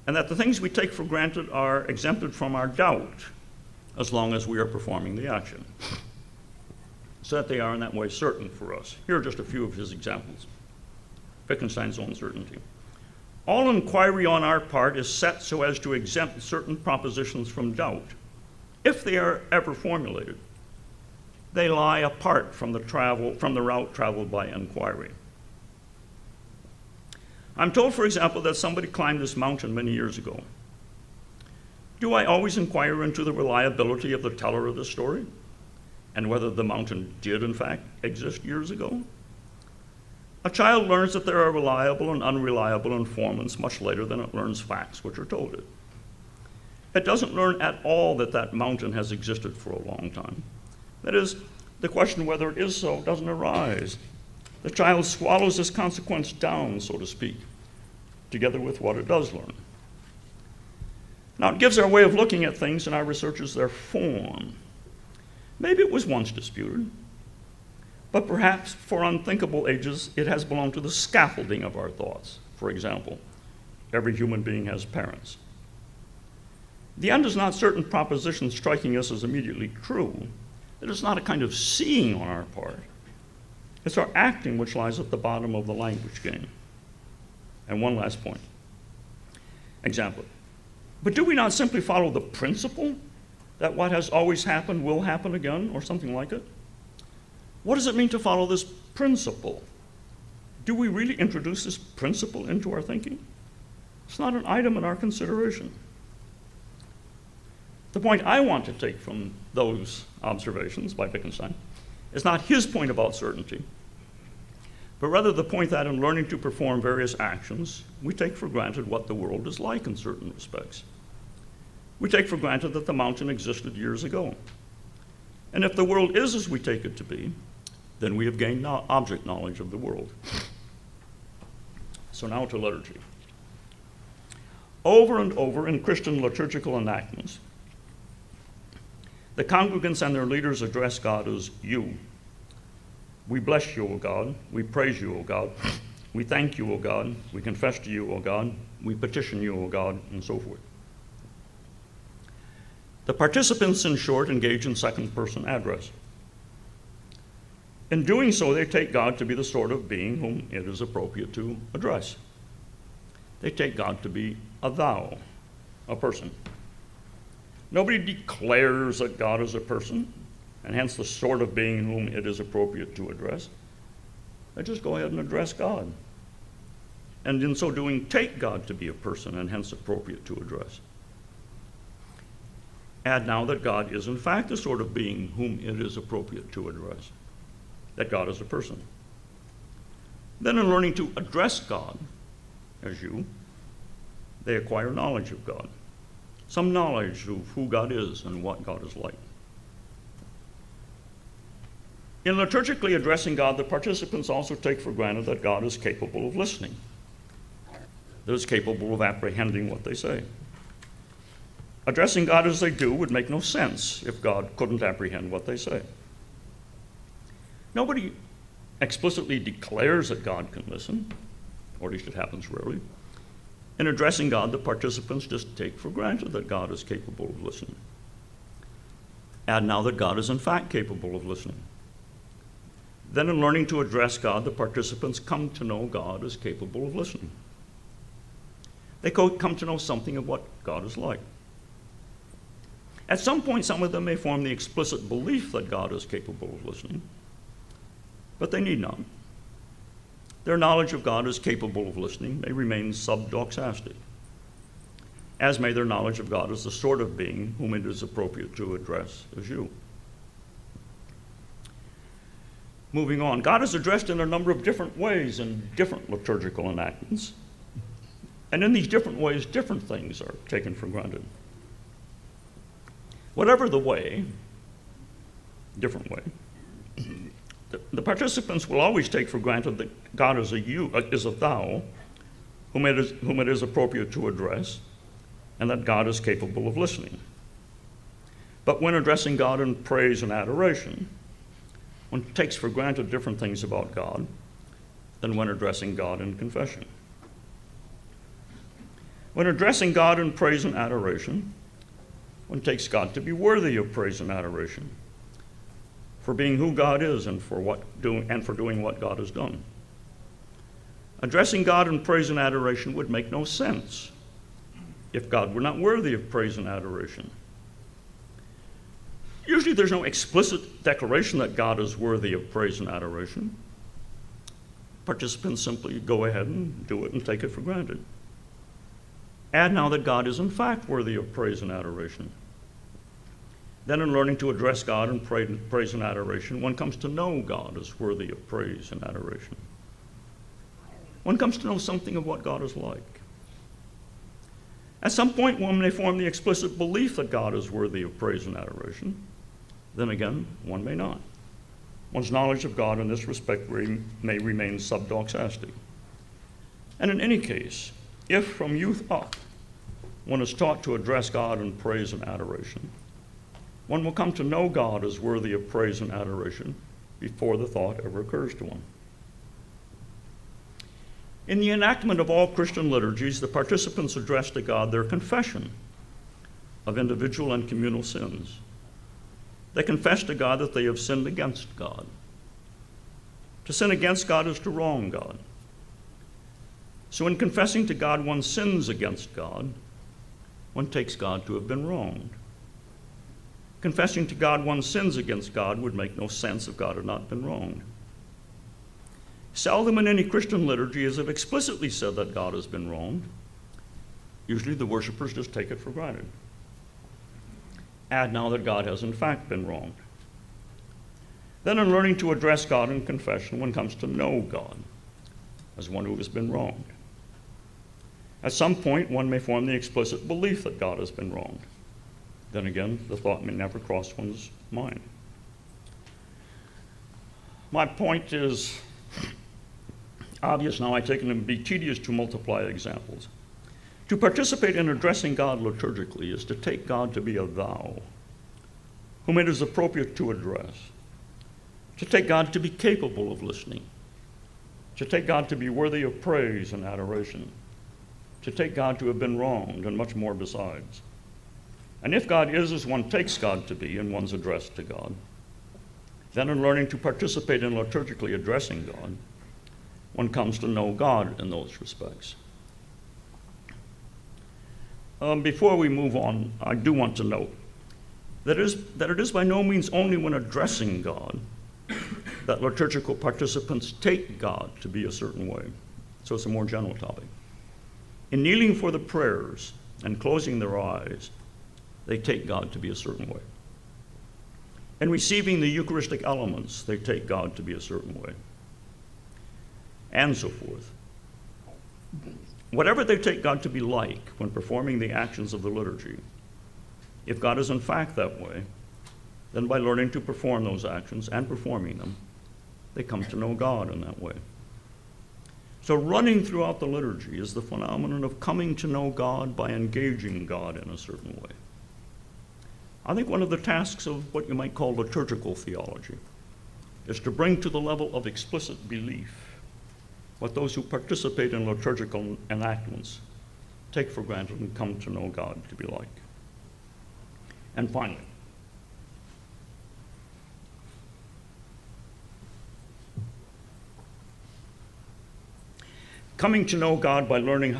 and that the things we take for granted are exempted from our doubt as long as we are performing the action, so that they are in that way certain for us. Here are just a few of his examples. Wittgenstein's On Certainty. All inquiry on our part is set so as to exempt certain propositions from doubt. If they are ever formulated, they lie apart from the route traveled by inquiry. I'm told, for example, that somebody climbed this mountain many years ago. Do I always inquire into the reliability of the teller of the story and whether the mountain did, in fact, exist years ago? A child learns that there are reliable and unreliable informants much later than it learns facts which are told it. It doesn't learn at all that that mountain has existed for a long time. That is, the question whether it is so doesn't arise. The child swallows this consequence down, so to speak, together with what it does learn. Now, it gives our way of looking at things and our researches their form. Maybe it was once disputed, but perhaps for unthinkable ages it has belonged to the scaffolding of our thoughts. For example, every human being has parents. The end is not certain propositions striking us as immediately true. It is not a kind of seeing on our part. It's our acting which lies at the bottom of the language game. And one last point. Example. But do we not simply follow the principle that what has always happened will happen again, or something like it? What does it mean to follow this principle? Do we really introduce this principle into our thinking? It's not an item in our consideration. The point I want to take from those observations by Wittgenstein is not his point about certainty, but rather the point that in learning to perform various actions, we take for granted what the world is like in certain respects. We take for granted that the mountain existed years ago. And if the world is as we take it to be, then we have gained object knowledge of the world. So now to liturgy. Over and over in Christian liturgical enactments, the congregants and their leaders address God as you. We bless you, O God. We praise you, O God. We thank you, O God. We confess to you, O God. We petition you, O God, and so forth. The participants, in short, engage in second-person address. In doing so, they take God to be the sort of being whom it is appropriate to address. They take God to be a thou, a person. Nobody declares that God is a person, and hence the sort of being whom it is appropriate to address. They just go ahead and address God. And in so doing, take God to be a person, and hence appropriate to address. Add now that God is in fact the sort of being whom it is appropriate to address, that God is a person. Then in learning to address God as you, they acquire knowledge of God, some knowledge of who God is and what God is like. In liturgically addressing God, the participants also take for granted that God is capable of listening, that is capable of apprehending what they say. Addressing God as they do would make no sense if God couldn't apprehend what they say. Nobody explicitly declares that God can listen, or at least it happens rarely. In addressing God, the participants just take for granted that God is capable of listening. Add now that God is in fact capable of listening. Then in learning to address God, the participants come to know God as capable of listening. They come to know something of what God is like. At some point, some of them may form the explicit belief that God is capable of listening, but they need not. Their knowledge of God as capable of listening may remain subdoxastic, as may their knowledge of God as the sort of being whom it is appropriate to address as you. Moving on, God is addressed in a number of different ways in different liturgical enactments, and in these different ways, different things are taken for granted. Whatever the way, different way, the participants will always take for granted that God is a thou, whom it is appropriate to address, and that God is capable of listening. But when addressing God in praise and adoration, one takes for granted different things about God than when addressing God in confession. When addressing God in praise and adoration, one takes God to be worthy of praise and adoration for being who God is and for doing what God has done. Addressing God in praise and adoration would make no sense if God were not worthy of praise and adoration. Usually there's no explicit declaration that God is worthy of praise and adoration. Participants simply go ahead and do it and take it for granted. Add now that God is in fact worthy of praise and adoration. Then in learning to address God in praise and adoration, one comes to know God as worthy of praise and adoration. One comes to know something of what God is like. At some point, one may form the explicit belief that God is worthy of praise and adoration. Then again, one may not. One's knowledge of God in this respect may remain subdoxastic. And in any case, if from youth up one is taught to address God in praise and adoration, one will come to know God as worthy of praise and adoration before the thought ever occurs to one. In the enactment of all Christian liturgies, the participants address to God their confession of individual and communal sins. They confess to God that they have sinned against God. To sin against God is to wrong God. So in confessing to God one's sins against God, one takes God to have been wronged. Confessing to God one's sins against God would make no sense if God had not been wronged. Seldom in any Christian liturgy is it explicitly said that God has been wronged. Usually the worshipers just take it for granted. Add now that God has in fact been wronged. Then in learning to address God in confession, one comes to know God as one who has been wronged. At some point, one may form the explicit belief that God has been wronged. Then again, the thought may never cross one's mind. My point is obvious now. I take it to be tedious to multiply examples. To participate in addressing God liturgically is to take God to be a thou, whom it is appropriate to address, to take God to be capable of listening, to take God to be worthy of praise and adoration, to take God to have been wronged, and much more besides. And if God is as one takes God to be in one's address to God, then in learning to participate in liturgically addressing God, one comes to know God in those respects. Before we move on, I do want to note that it is by no means only when addressing God that liturgical participants take God to be a certain way. So it's a more general topic. In kneeling for the prayers and closing their eyes, they take God to be a certain way. In receiving the Eucharistic elements, they take God to be a certain way, and so forth. Whatever they take God to be like when performing the actions of the liturgy, if God is in fact that way, then by learning to perform those actions and performing them, they come to know God in that way. So running throughout the liturgy is the phenomenon of coming to know God by engaging God in a certain way. I think one of the tasks of what you might call liturgical theology is to bring to the level of explicit belief what those who participate in liturgical enactments take for granted and come to know God to be like. And finally, coming to know God by learning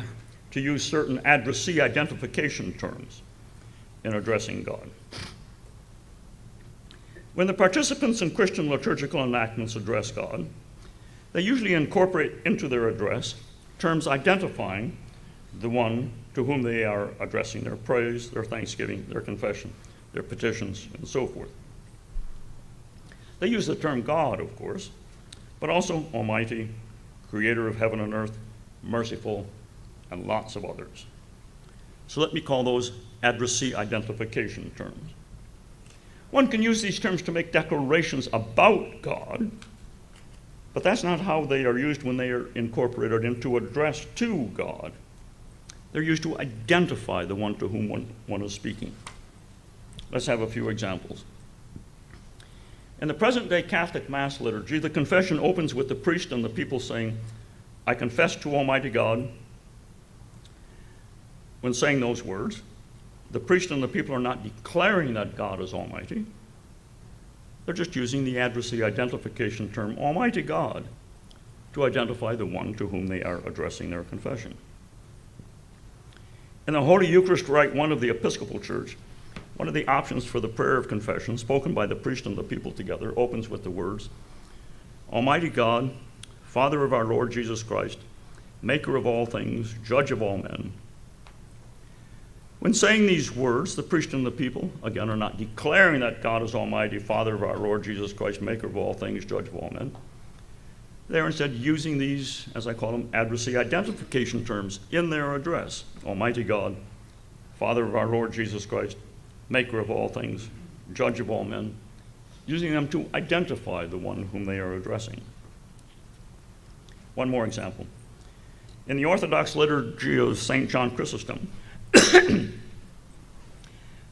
to use certain addressee identification terms in addressing God. When the participants in Christian liturgical enactments address God, they usually incorporate into their address terms identifying the one to whom they are addressing their praise, their thanksgiving, their confession, their petitions, and so forth. They use the term God, of course, but also Almighty, Creator of heaven and earth, merciful, and lots of others. So let me call those addressee identification terms. One can use these terms to make declarations about God, but that's not how they are used when they are incorporated into address to God. They're used to identify the one to whom one is speaking. Let's have a few examples. In the present-day Catholic Mass liturgy, the confession opens with the priest and the people saying, "I confess to Almighty God." When saying those words, the priest and the people are not declaring that God is Almighty. They're just using the addressee identification term, Almighty God, to identify the one to whom they are addressing their confession. In the Holy Eucharist Rite 1 of the Episcopal Church, one of the options for the prayer of confession, spoken by the priest and the people together, opens with the words, "Almighty God, Father of our Lord Jesus Christ, maker of all things, judge of all men." When saying these words, the priest and the people, again, are not declaring that God is Almighty, Father of our Lord Jesus Christ, maker of all things, judge of all men. They are instead using these, as I call them, addressee identification terms in their address. Almighty God, Father of our Lord Jesus Christ, maker of all things, judge of all men, using them to identify the one whom they are addressing. One more example. In the Orthodox liturgy of St. John Chrysostom,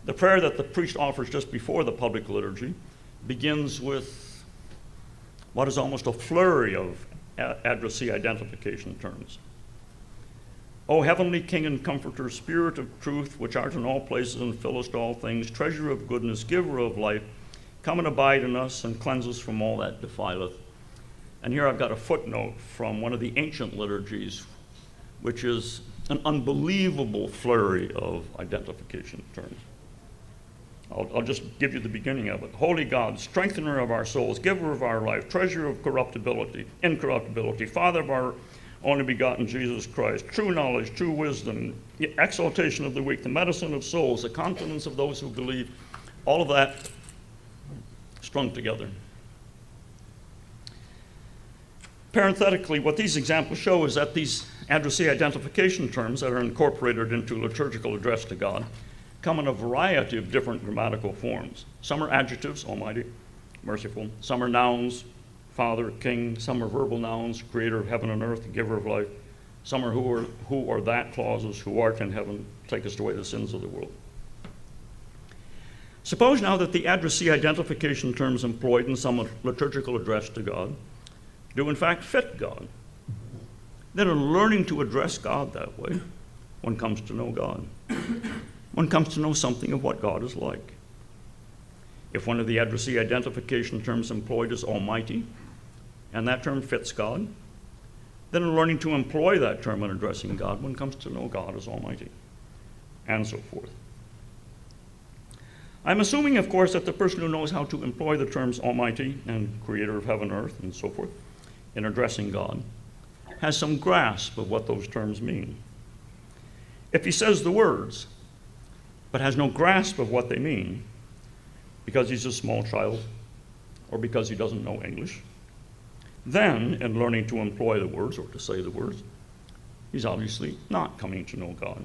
the prayer that the priest offers just before the public liturgy begins with what is almost a flurry of addressee identification terms. O heavenly King and Comforter, Spirit of truth, which art in all places and fillest all things, treasure of goodness, giver of life, come and abide in us and cleanse us from all that defileth. And here I've got a footnote from one of the ancient liturgies, which is an unbelievable flurry of identification terms. I'll just give you the beginning of it. Holy God, strengthener of our souls, giver of our life, treasure of incorruptibility, Father of our only begotten Jesus Christ, true knowledge, true wisdom, exaltation of the weak, the medicine of souls, the confidence of those who believe, all of that strung together. Parenthetically, what these examples show is that these addressee identification terms that are incorporated into liturgical address to God come in a variety of different grammatical forms. Some are adjectives, almighty, merciful. Some are nouns, Father, King. Some are verbal nouns, creator of heaven and earth, giver of life. Some are who or that clauses, who art in heaven, takest away the sins of the world. Suppose now that the addressee identification terms employed in some liturgical address to God do in fact fit God. Then in learning to address God that way, one comes to know God. One comes to know something of what God is like. If one of the addressee identification terms employed is almighty, and that term fits God, then in learning to employ that term in addressing God, one comes to know God as almighty, and so forth. I'm assuming, of course, that the person who knows how to employ the terms almighty and creator of heaven, earth, and so forth in addressing God has some grasp of what those terms mean. If he says the words, but has no grasp of what they mean, because he's a small child or because he doesn't know English, then in learning to employ the words or to say the words, he's obviously not coming to know God.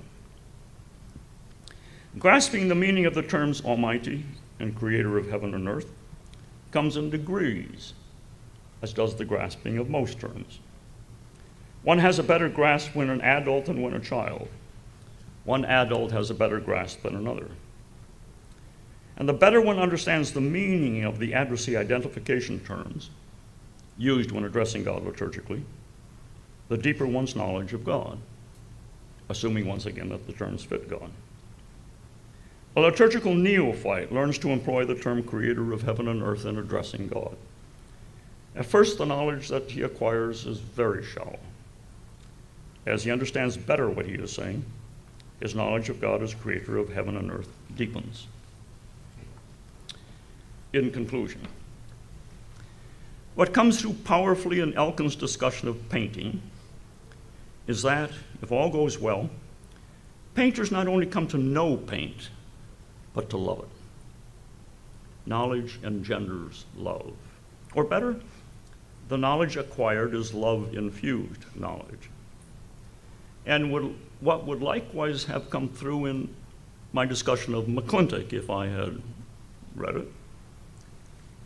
Grasping the meaning of the terms almighty and creator of heaven and earth comes in degrees, as does the grasping of most terms. One has a better grasp when an adult than when a child. One adult has a better grasp than another. And the better one understands the meaning of the addressee identification terms used when addressing God liturgically, the deeper one's knowledge of God, assuming once again that the terms fit God. A liturgical neophyte learns to employ the term creator of heaven and earth in addressing God. At first, the knowledge that he acquires is very shallow. As he understands better what he is saying, his knowledge of God as creator of heaven and earth deepens. In conclusion, what comes through powerfully in Elkin's discussion of painting is that, if all goes well, painters not only come to know paint, but to love it. Knowledge engenders love. Or better, the knowledge acquired is love-infused knowledge. And what would likewise have come through in my discussion of McClintock, if I had read it,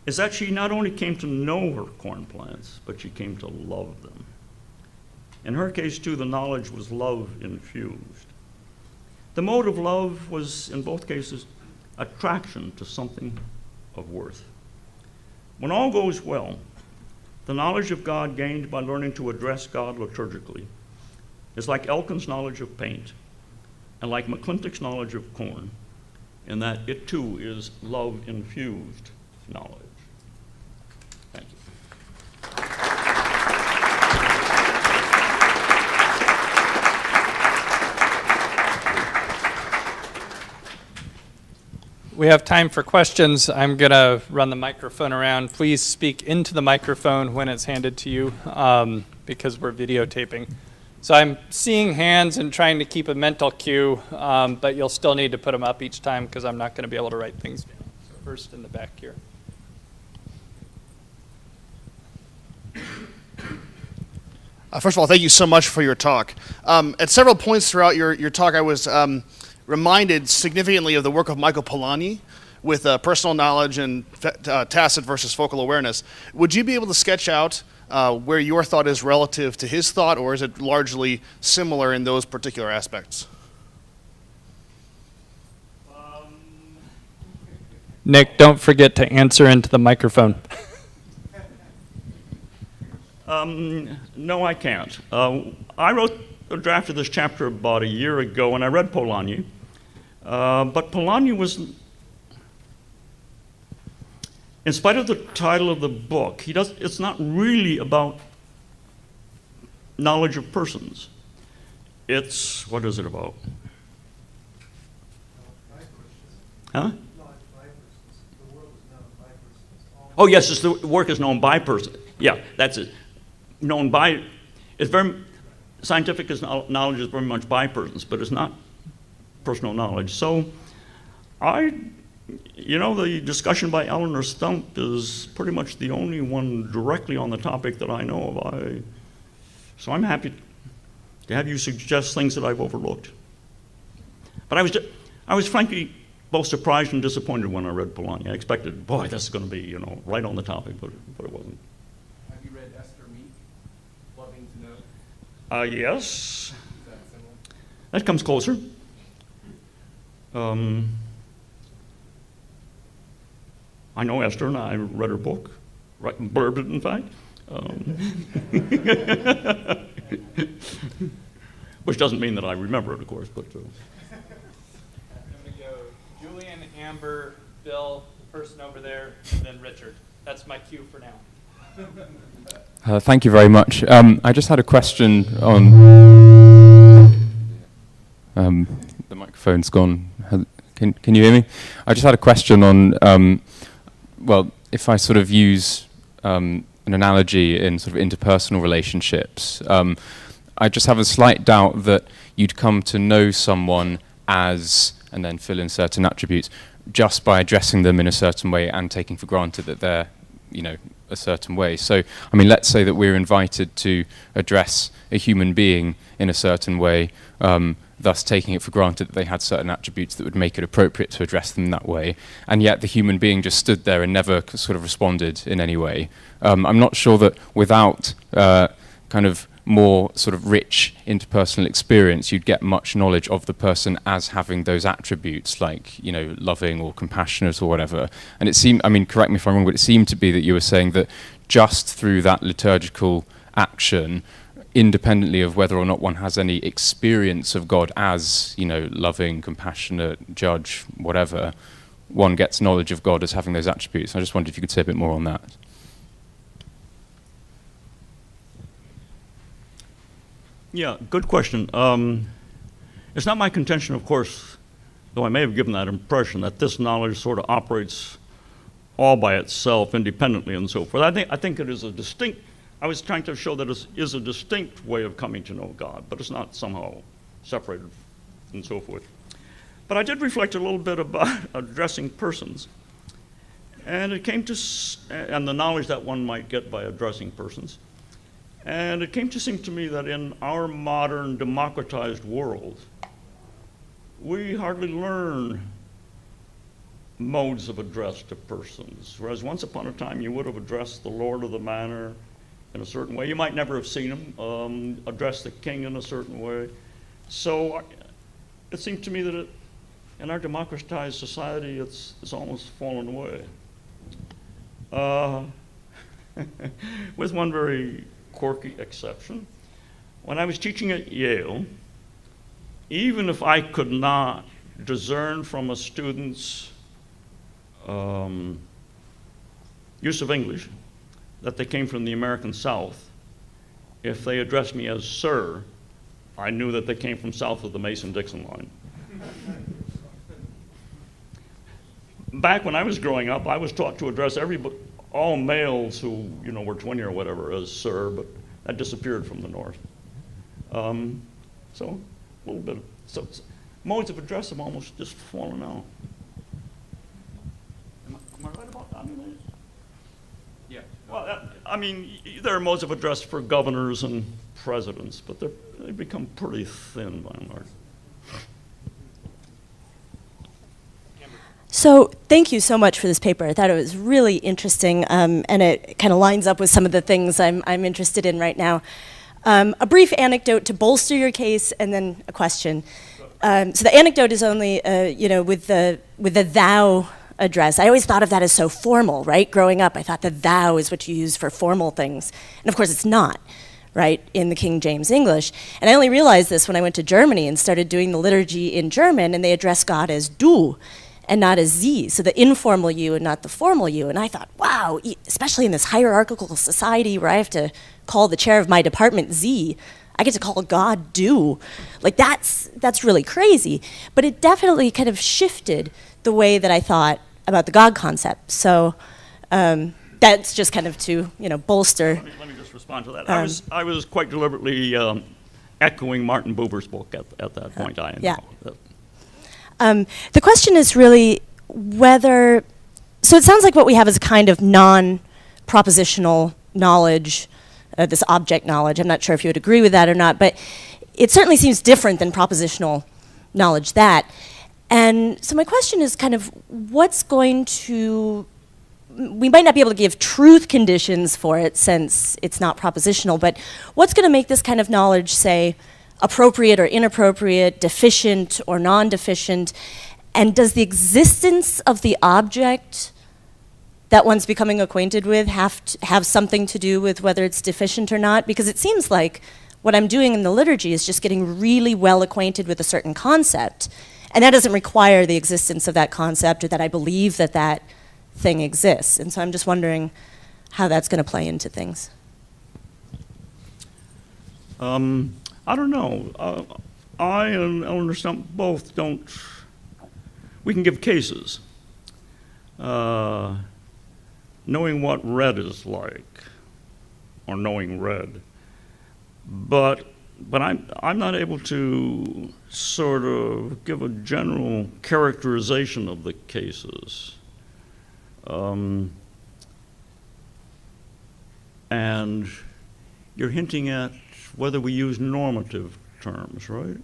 is that she not only came to know her corn plants, but she came to love them. In her case, too, the knowledge was love-infused. The mode of love was, in both cases, attraction to something of worth. When all goes well, the knowledge of God gained by learning to address God liturgically is like Elkin's knowledge of paint and like McClintock's knowledge of corn, in that it too is love-infused knowledge. Thank you. We have time for questions. I'm going to run the microphone around. Please speak into the microphone when it's handed to you, because we're videotaping. So I'm seeing hands and trying to keep a mental cue, but you'll still need to put them up each time because I'm not going to be able to write things down. So first in the back here. First of all, thank you so much for your talk. At several points throughout your talk, I was reminded significantly of the work of Michael Polanyi with personal knowledge and tacit versus focal awareness. Would you be able to sketch out where your thought is relative to his thought, or is it largely similar in those particular aspects? Nick, don't forget to answer into the microphone. No, I can't. I wrote a draft of this chapter about a year ago, and I read Polanyi. But Polanyi was, in spite of the title of the book, it's not really about knowledge of persons. It's, what is it about? Huh? Oh, yes, it's the work is known by persons. Yeah, that's it. Known by, it's very, scientific knowledge is very much by persons, but it's not personal knowledge. So I You know, the discussion by Eleanor Stump is pretty much the only one directly on the topic that I know of. So I'm happy to have you suggest things that I've overlooked. But I was frankly both surprised and disappointed when I read Polanyi. I expected, boy, this is going to be, you know, right on the topic, but it wasn't. Have you read Esther Meek, Loving to Know? Yes. Is that similar? That comes closer. I know Esther, and I read her book, right, blurbed it, in fact. Which doesn't mean that I remember it, of course, but. I'm going to go Julian, Amber, Bill, the person over there, and then Richard. That's my cue for now. Thank you very much. I just had a question on. The microphone's gone. Can you hear me? I just had a question on. Well, if I sort of use an analogy in sort of interpersonal relationships, I just have a slight doubt that you'd come to know someone as, and then fill in certain attributes, just by addressing them in a certain way and taking for granted that they're, you know, a certain way. So, I mean, let's say that we're invited to address a human being in a certain way, thus taking it for granted that they had certain attributes that would make it appropriate to address them that way, and yet the human being just stood there and never sort of responded in any way. I'm not sure that without kind of more sort of rich interpersonal experience, you'd get much knowledge of the person as having those attributes, like, you know, loving or compassionate or whatever. And it seemed, I mean, correct me if I'm wrong, but it seemed to be that you were saying that just through that liturgical action, independently of whether or not one has any experience of God as, you know, loving, compassionate, judge, whatever, one gets knowledge of God as having those attributes. I just wondered if you could say a bit more on that. Yeah, good question. It's not my contention, of course, though I may have given that impression, that this knowledge sort of operates all by itself, independently and so forth. I think it is a distinct, I was trying to show that it is a distinct way of coming to know God, but it's not somehow separated and so forth. But I did reflect a little bit about addressing persons, and it came to, and the knowledge that one might get by addressing persons. And it came to seem to me that in our modern democratized world, we hardly learn modes of address to persons. Whereas once upon a time you would have addressed the lord of the manor in a certain way. You might never have seen him, address the king in a certain way. So it seemed to me that in our democratized society, it's almost fallen away. With one very quirky exception. When I was teaching at Yale, even if I could not discern from a student's use of English that they came from the American South, if they addressed me as sir, I knew that they came from south of the Mason-Dixon line. Back when I was growing up, I was taught to address all males who, you know, were 20 or whatever as sir, but that disappeared from the North. So a little bit, so modes of address have almost just fallen out. Am I right about that? Yeah. Well, I mean, there are modes of address for governors and presidents, but they've become pretty thin by and large. So thank you so much for this paper. I thought it was really interesting, and it kind of lines up with some of the things I'm interested in right now. A brief anecdote to bolster your case, and then a question. So the anecdote is only, you know, with the thou address. I always thought of that as so formal, right? Growing up, I thought the thou is what you use for formal things, and of course it's not, right, in the King James English. And I only realized this when I went to Germany and started doing the liturgy in German, and they address God as du, and not as sie, so the informal you and not the formal you. And I thought, wow, especially in this hierarchical society where I have to call the chair of my department sie, I get to call God du. Like that's really crazy. But it definitely kind of shifted the way that I thought about the God concept. So that's just kind of to, you know, bolster. Let me just respond to that. I was quite deliberately echoing Martin Buber's book at that point. Yeah. The question is really, whether, so it sounds like what we have is a kind of non-propositional knowledge, this object knowledge. I'm not sure if you would agree with that or not, but it certainly seems different than propositional knowledge that. And so my question is kind of what's going to, we might not be able to give truth conditions for it since it's not propositional, but what's going to make this kind of knowledge, say, appropriate or inappropriate, deficient or non-deficient? And does the existence of the object that one's becoming acquainted with have something to do with whether it's deficient or not? Because it seems like what I'm doing in the liturgy is just getting really well acquainted with a certain concept, and that doesn't require the existence of that concept or that I believe that that thing exists. And so I'm just wondering how that's going to play into things. I don't know. I and Eleanor Stump both don't. We can give cases. Knowing what red is like, or knowing red, but I'm not able to sort of give a general characterization of the cases. And you're hinting at whether we use normative terms, right?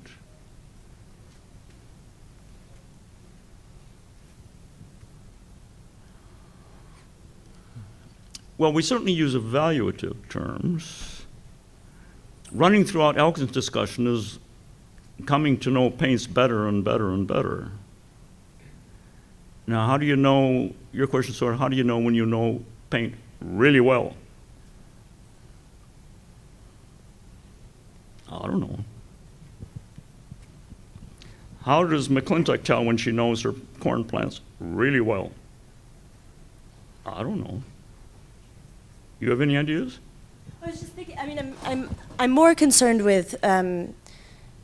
Well, we certainly use evaluative terms. Running throughout Elkin's discussion is coming to know paints better and better and better. Now, how do you know, your question, sort of, how do you know when you know paint really well? I don't know. How does McClintock tell when she knows her corn plants really well? I don't know. You have any ideas? I was just thinking, I mean, I'm more concerned with kind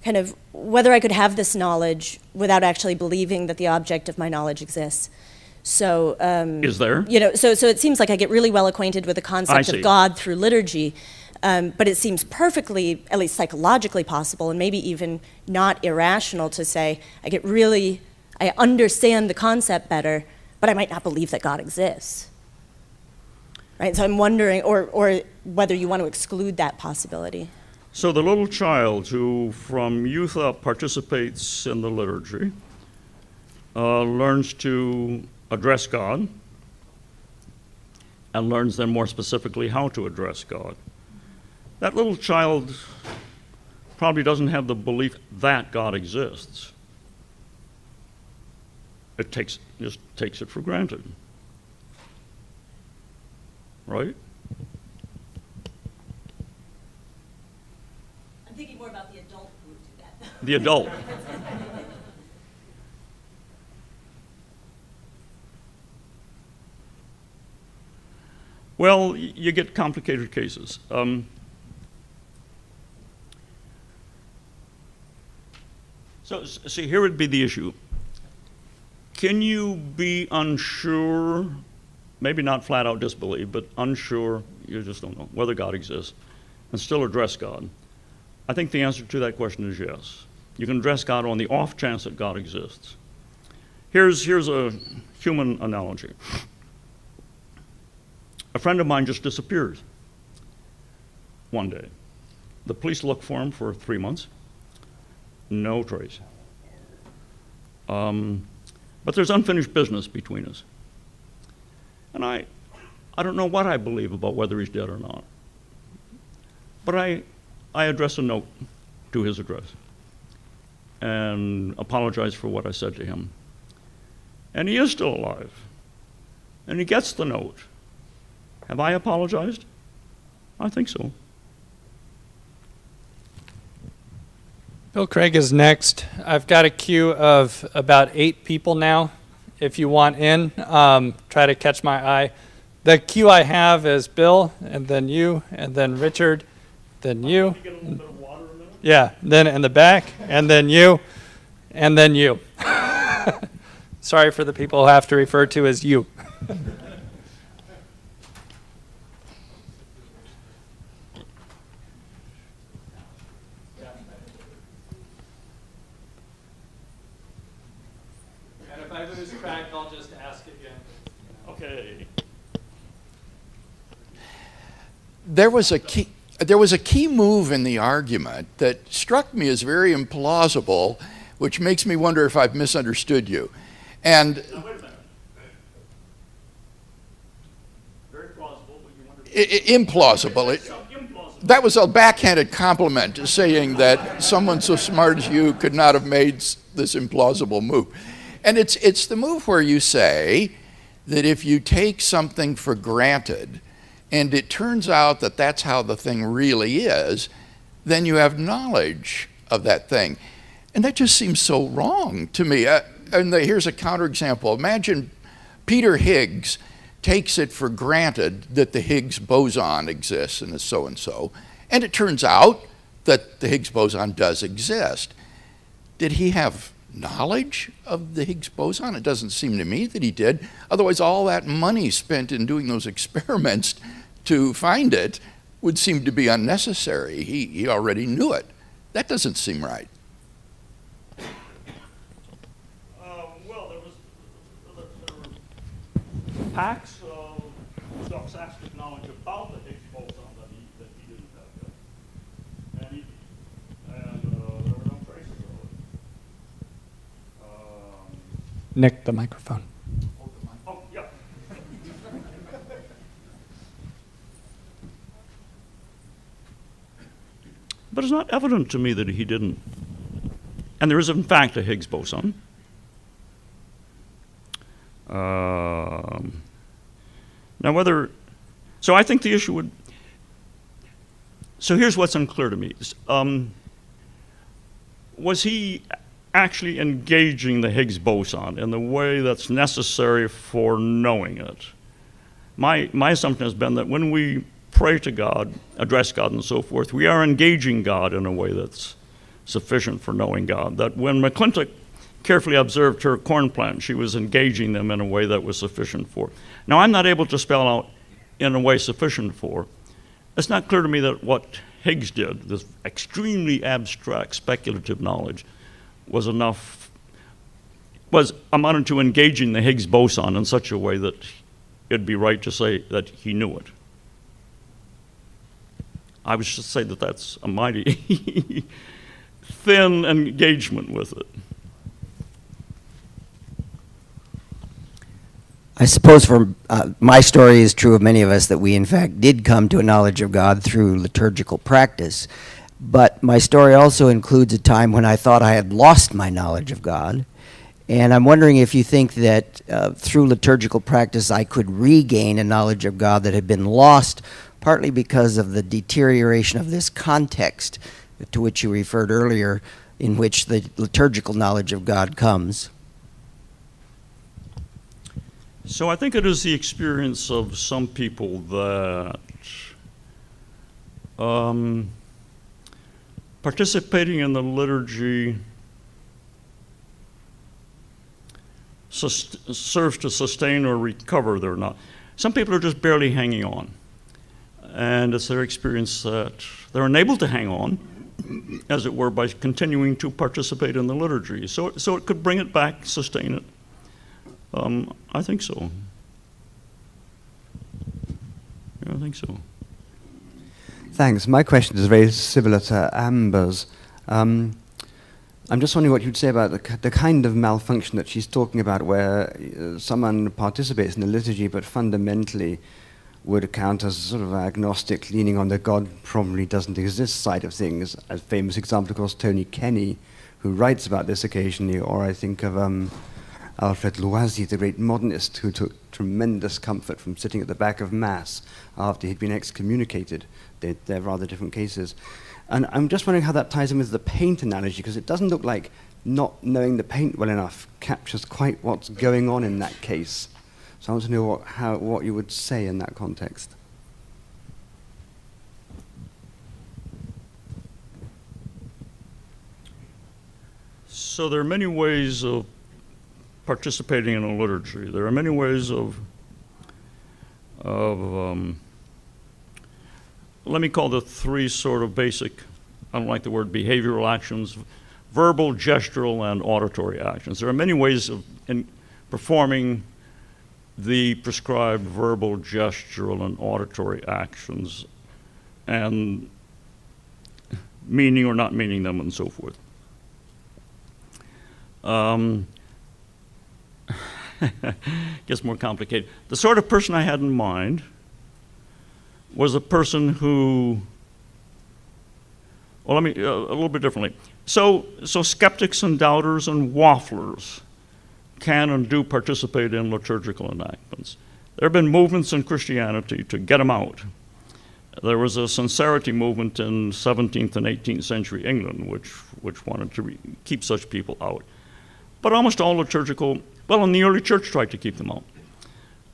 of whether I could have this knowledge without actually believing that the object of my knowledge exists. So, Is there? you know, so it seems like I get really well acquainted with the concept of God through liturgy, but it seems perfectly, at least psychologically possible, and maybe even not irrational to say, I understand the concept better, but I might not believe that God exists. Right, so I'm wondering, or whether you want to exclude that possibility. So the little child who from youth up participates in the liturgy learns to address God and learns then more specifically how to address God. That little child probably doesn't have the belief that God exists. It just takes it for granted. Right? I'm thinking more about the adult who would do that. The adult. Well, you get complicated cases. So, see, here would be the issue. Can you be unsure, maybe not flat out disbelieve, but unsure, you just don't know, whether God exists, and still address God? I think the answer to that question is yes. You can address God on the off chance that God exists. Here's a human analogy. A friend of mine just disappears one day. The police look for him for 3 months. No trace. But there's unfinished business between us. And I don't know what I believe about whether he's dead or not. But I address a note to his address and apologize for what I said to him. And he is still alive. And he gets the note. Have I apologized? I think so. Bill Craig is next. I've got a queue of about 8 people now. If you want in, try to catch my eye. The queue I have is Bill, and then you, and then Richard, then you. Can you get a little bit of water in there? Yeah, then in the back, and then you, and then you. Sorry for the people who have to refer to as you. And if I lose track, I'll just ask again. Okay. There was a key move in the argument that struck me as very implausible, which makes me wonder if I've misunderstood you. And Now, wait a minute. Very plausible, but you wonder. implausible. Implausible. That was a backhanded compliment, saying that someone so smart as you could not have made this implausible move. And it's the move where you say that if you take something for granted, and it turns out that that's how the thing really is, then you have knowledge of that thing. And that just seems so wrong to me. Here's a counterexample. Imagine Peter Higgs takes it for granted that the Higgs boson exists and is so-and-so, and it turns out that the Higgs boson does exist. Did he have knowledge of the Higgs boson? It doesn't seem to me that he did. Otherwise, all that money spent in doing those experiments to find it would seem to be unnecessary. He already knew it. That doesn't seem right. Well, there were packs of stochastic knowledge about the Higgs boson that he didn't have yet. And there were no traces of it. Nick, the microphone. Oh, yeah. But it's not evident to me that he didn't. And there is, in fact, a Higgs boson. Now, so I think the issue would, so here's what's unclear to me. Was he actually engaging the Higgs boson in the way that's necessary for knowing it? My assumption has been that when we pray to God, address God and so forth, we are engaging God in a way that's sufficient for knowing God. That when McClintock carefully observed her corn plant, she was engaging them in a way that was sufficient for. Now, I'm not able to spell out in a way sufficient for. It's not clear to me that what Higgs did, this extremely abstract speculative knowledge, was amounted to engaging the Higgs boson in such a way that it'd be right to say that he knew it. I would just say that that's a mighty thin engagement with it. I suppose for my story is true of many of us that we in fact did come to a knowledge of God through liturgical practice. But my story also includes a time when I thought I had lost my knowledge of God. And I'm wondering if you think that through liturgical practice I could regain a knowledge of God that had been lost, partly because of the deterioration of this context to which you referred earlier, in which the liturgical knowledge of God comes. So I think it is the experience of some people that participating in the liturgy serves to sustain or recover their knowledge. Some people are just barely hanging on. And it's their experience that they're enabled to hang on, as it were, by continuing to participate in the liturgy. So it could bring it back, sustain it. I think so. Yeah, I think so. Thanks. My question is very similar to Amber's. I'm just wondering what you'd say about the kind of malfunction that she's talking about, where someone participates in the liturgy but fundamentally would count as sort of agnostic, leaning on the God probably doesn't exist side of things. A famous example, of course, Tony Kenny, who writes about this occasionally, or I think of Alfred Loisy, the great modernist, who took tremendous comfort from sitting at the back of Mass after he'd been excommunicated. They're rather different cases. And I'm just wondering how that ties in with the paint analogy, because it doesn't look like not knowing the paint well enough captures quite what's going on in that case. So I want to know what you would say in that context. So there are many ways of participating in a liturgy. There are many ways of let me call the three sort of basic, I don't like the word behavioral actions, verbal, gestural, and auditory actions. There are many ways of performing the prescribed verbal, gestural, and auditory actions, and meaning or not meaning them, and so forth. Gets more complicated. The sort of person I had in mind was a person who, well, let me, a little bit differently. So skeptics and doubters and wafflers can and do participate in liturgical enactments. There have been movements in Christianity to get them out. There was a sincerity movement in 17th and 18th century England which wanted to keep such people out. But almost all liturgical, well, and the early church tried to keep them out.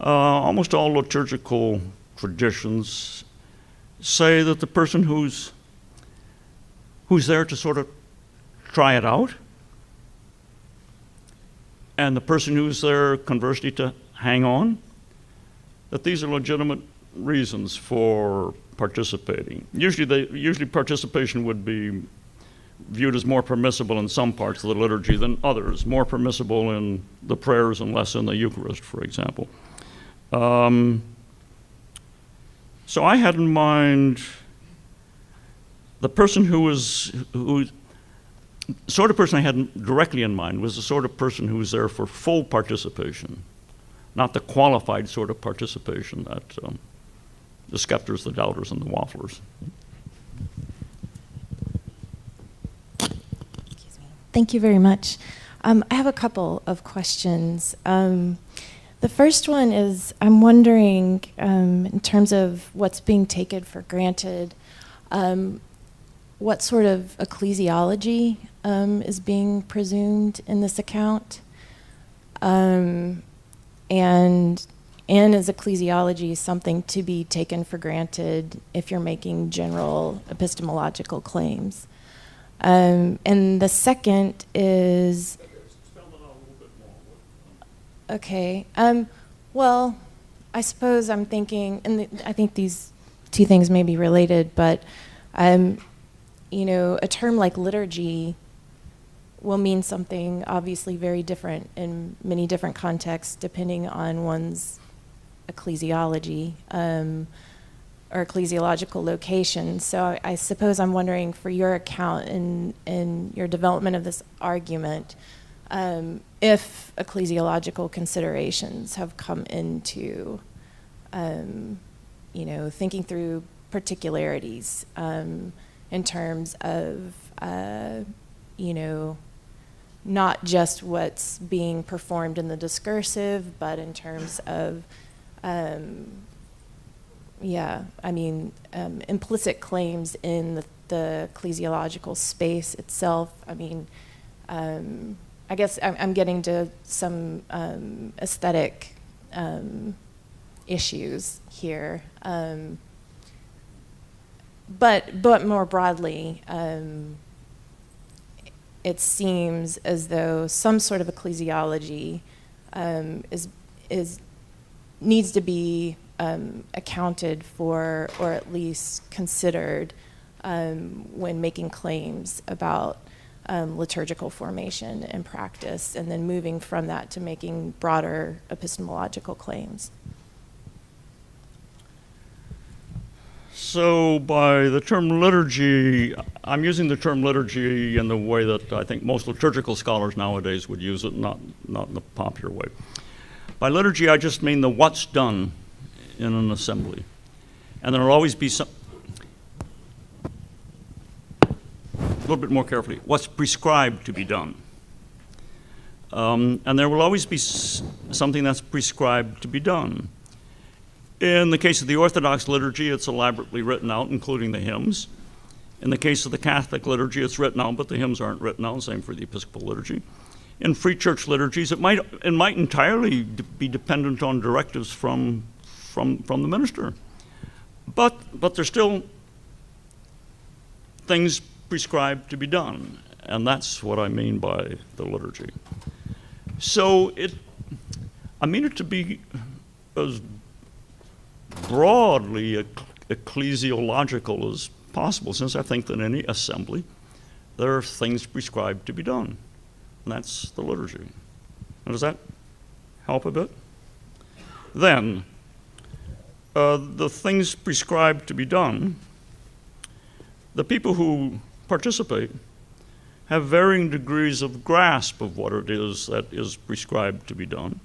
Almost all liturgical traditions say that the person who's there to sort of try it out, and the person who's there, conversely, to hang on, that these are legitimate reasons for participating. Usually participation would be viewed as more permissible in some parts of the liturgy than others, more permissible in the prayers and less in the Eucharist, for example. So I had in mind the person sort of person I had directly in mind was the sort of person who was there for full participation, not the qualified sort of participation that the skepters, the doubters, and the wafflers. Thank you very much. I have a couple of questions. The first one is, I'm wondering, in terms of what's being taken for granted, what sort of ecclesiology is being presumed in this account? And is ecclesiology something to be taken for granted if you're making general epistemological claims? And the second is... Okay. Well, I suppose I'm thinking, and I think these two things may be related, but you know, a term like liturgy will mean something obviously very different in many different contexts depending on one's ecclesiology or ecclesiological location. So I suppose I'm wondering, for your account in your development of this argument, if ecclesiological considerations have come into, you know, thinking through particularities in terms of, you know, not just what's being performed in the discursive, but in terms of, implicit claims in the ecclesiological space itself. I mean, I guess I'm getting to some aesthetic issues here. But more broadly, it seems as though some sort of ecclesiology needs to be accounted for, or at least considered when making claims about liturgical formation and practice, and then moving from that to making broader epistemological claims. So by the term liturgy, I'm using the term liturgy in the way that I think most liturgical scholars nowadays would use it, not in the popular way. By liturgy, I just mean the what's done in an assembly. And there will always be some, a little bit more carefully, what's prescribed to be done. And there will always be something that's prescribed to be done. In the case of the Orthodox liturgy, it's elaborately written out, including the hymns. In the case of the Catholic liturgy, it's written out, but the hymns aren't written out, same for the Episcopal liturgy. In Free Church liturgies, it might entirely be dependent on directives from the minister. But there's still things prescribed to be done, and that's what I mean by the liturgy. So I mean it to be as broadly ecclesiological as possible, since I think that in any assembly there are things prescribed to be done, and that's the liturgy. Now, does that help a bit? Then, the things prescribed to be done, the people who participate have varying degrees of grasp of what it is that is prescribed to be done.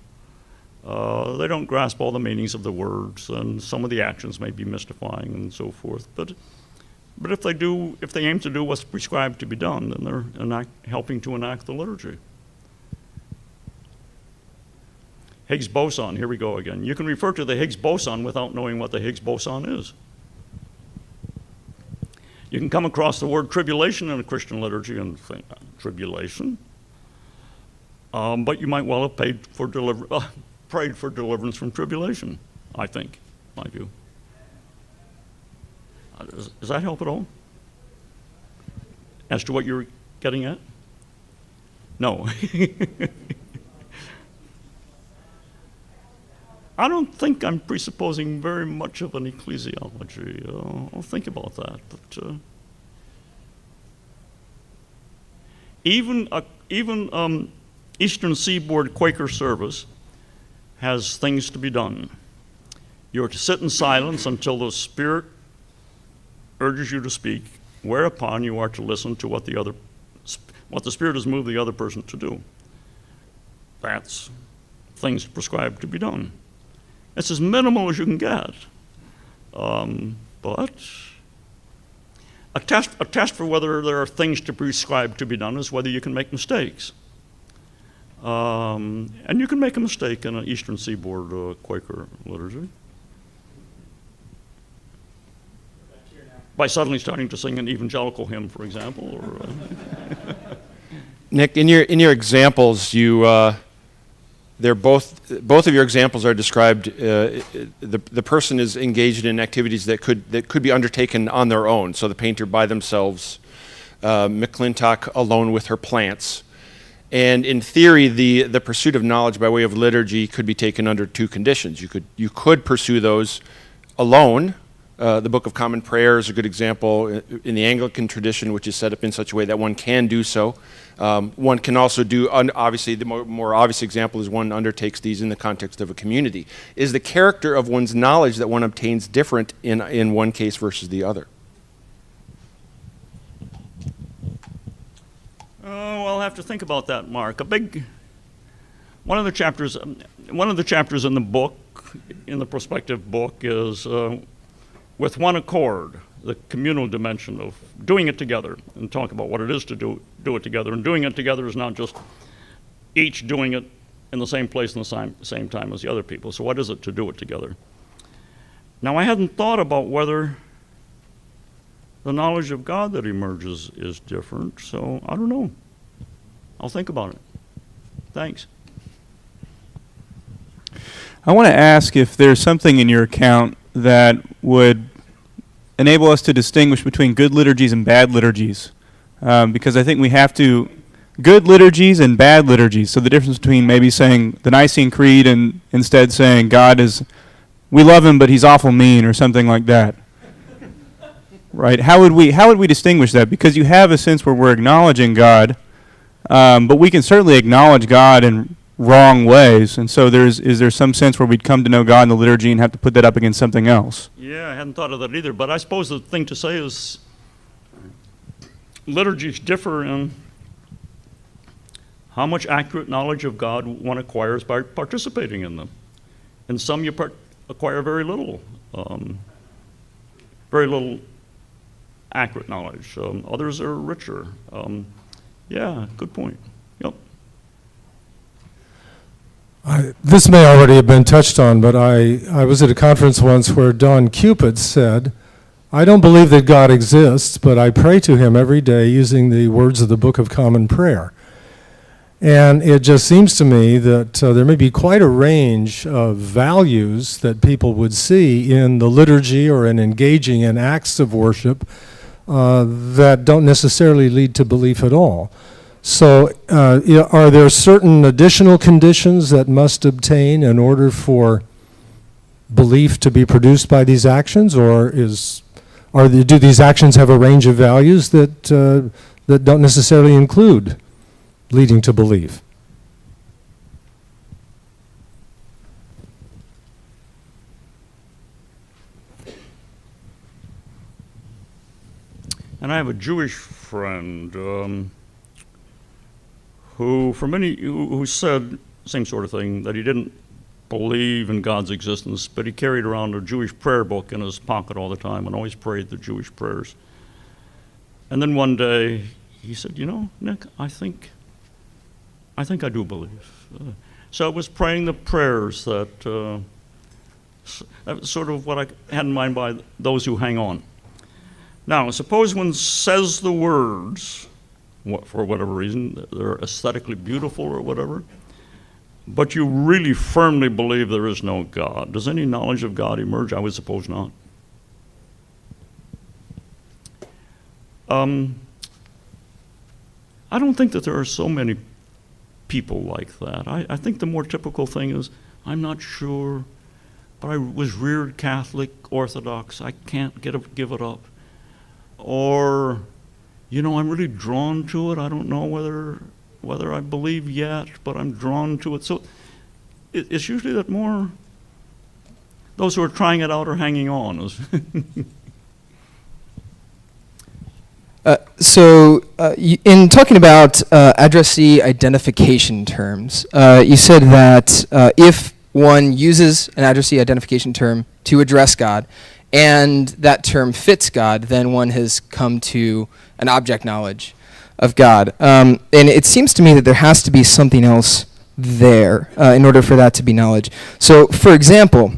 They don't grasp all the meanings of the words, and some of the actions may be mystifying and so forth. But if they aim to do what's prescribed to be done, then they're helping to enact the liturgy. Higgs boson, here we go again. You can refer to the Higgs boson without knowing what the Higgs boson is. You can come across the word tribulation in a Christian liturgy and think, tribulation? But you might well have prayed for deliverance from tribulation, I think, my view. Does that help at all? As to what you're getting at? No. I don't think I'm presupposing very much of an ecclesiology. I'll think about that. But even Eastern Seaboard Quaker service has things to be done. You're to sit in silence until the Spirit urges you to speak, whereupon you are to listen to what the Spirit has moved the other person to do. That's things prescribed to be done. It's as minimal as you can get. But a test for whether there are things to prescribe to be done is whether you can make mistakes. And you can make a mistake in an Eastern Seaboard Quaker liturgy. By suddenly starting to sing an evangelical hymn, for example. Or, Nick, in your examples, they're both of your examples are described. The person is engaged in activities that could be undertaken on their own. So the painter by themselves, McClintock alone with her plants, and in theory, the pursuit of knowledge by way of liturgy could be taken under two conditions. You could pursue those alone. The Book of Common Prayer is a good example in the Anglican tradition, which is set up in such a way that one can do so. One can also do, obviously, the more obvious example is one undertakes these in the context of a community. Is the character of one's knowledge that one obtains different in one case versus the other? Oh, I'll have to think about that, Mark. One of the chapters in the book, in the prospective book, is with one accord, the communal dimension of doing it together, and talk about what it is to do it together. And doing it together is not just each doing it in the same place and the same time as the other people. So what is it to do it together? Now, I hadn't thought about whether the knowledge of God that emerges is different, so I don't know. I'll think about it. Thanks. I want to ask if there's something in your account that would enable us to distinguish between good liturgies and bad liturgies, because I think we have to, good liturgies and bad liturgies. So the difference between maybe saying the Nicene Creed and instead saying God is, we love him, but he's awful mean, or something like that. Right? How would we distinguish that? Because you have a sense where we're acknowledging God, but we can certainly acknowledge God in wrong ways, and so is there some sense where we'd come to know God in the liturgy and have to put that up against something else? Yeah, I hadn't thought of that either, but I suppose the thing to say is liturgies differ in how much accurate knowledge of God one acquires by participating in them. In some you acquire very little accurate knowledge. Others are richer. Yeah, good point. Yep. This may already have been touched on, but I was at a conference once where Don Cupid said, I don't believe that God exists, but I pray to him every day using the words of the Book of Common Prayer. And it just seems to me that there may be quite a range of values that people would see in the liturgy or in engaging in acts of worship that don't necessarily lead to belief at all. So are there certain additional conditions that must obtain in order for belief to be produced by these actions, or do these actions have a range of values that don't necessarily include leading to belief? And I have a Jewish friend who said same sort of thing, that he didn't believe in God's existence, but he carried around a Jewish prayer book in his pocket all the time and always prayed the Jewish prayers. And then one day he said, you know, Nick, I think I do believe. So I was praying the prayers that was sort of what I had in mind by those who hang on. Now, suppose one says the words, for whatever reason, they're aesthetically beautiful or whatever, but you really firmly believe there is no God. Does any knowledge of God emerge? I would suppose not. I don't think that there are so many people like that. I think the more typical thing is, I'm not sure, but I was reared Catholic, Orthodox, I can't give it up. Or, you know, I'm really drawn to it. I don't know whether I believe yet, but I'm drawn to it. So it's usually that more those who are trying it out are hanging on. In talking about addressee identification terms, you said that if one uses an addressee identification term to address God, and that term fits God, then one has come to an object knowledge of God. And it seems to me that there has to be something else there in order for that to be knowledge. So, for example,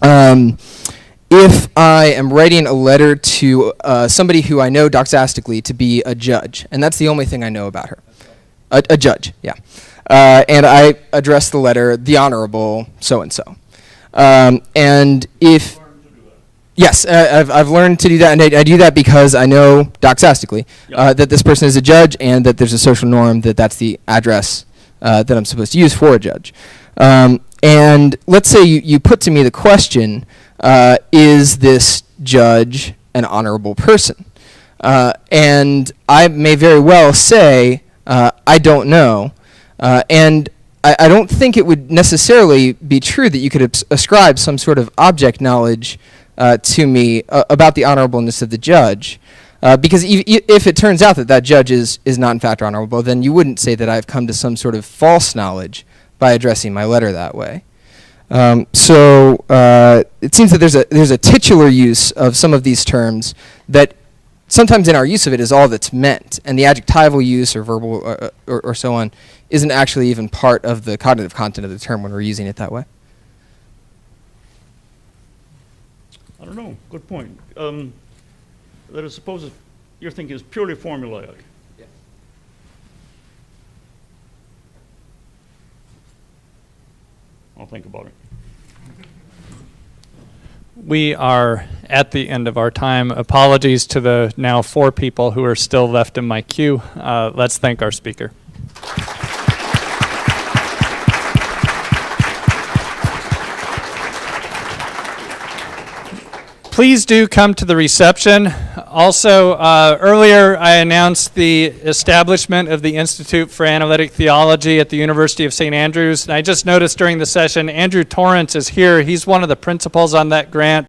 if I am writing a letter to somebody who I know doxastically to be a judge, and that's the only thing I know about her, a judge, yeah, and I address the letter, the Honorable so-and-so. And if... Yes, I've learned to do that, and I do that because I know doxastically that this person is a judge and that there's a social norm that that's the address that I'm supposed to use for a judge. And let's say you put to me the question, is this judge an honorable person? And I may very well say, I don't know, and I don't think it would necessarily be true that you could ascribe some sort of object knowledge to me about the honorableness of the judge, because if it turns out that that judge is not in fact honorable, then you wouldn't say that I've come to some sort of false knowledge by addressing my letter that way. So it seems that there's a titular use of some of these terms that sometimes in our use of it is all that's meant, and the adjectival use or verbal or so on isn't actually even part of the cognitive content of the term when we're using it that way. I don't know. Good point. That is, suppose your thinking is purely formulaic. Yes. I'll think about it. We are at the end of our time. Apologies to the now 4 people who are still left in my queue. Let's thank our speaker. Please do come to the reception. Also, earlier I announced the establishment of the Institute for Analytic Theology at the University of St. Andrews. And I just noticed during the session, Andrew Torrance is here. He's one of the principals on that grant.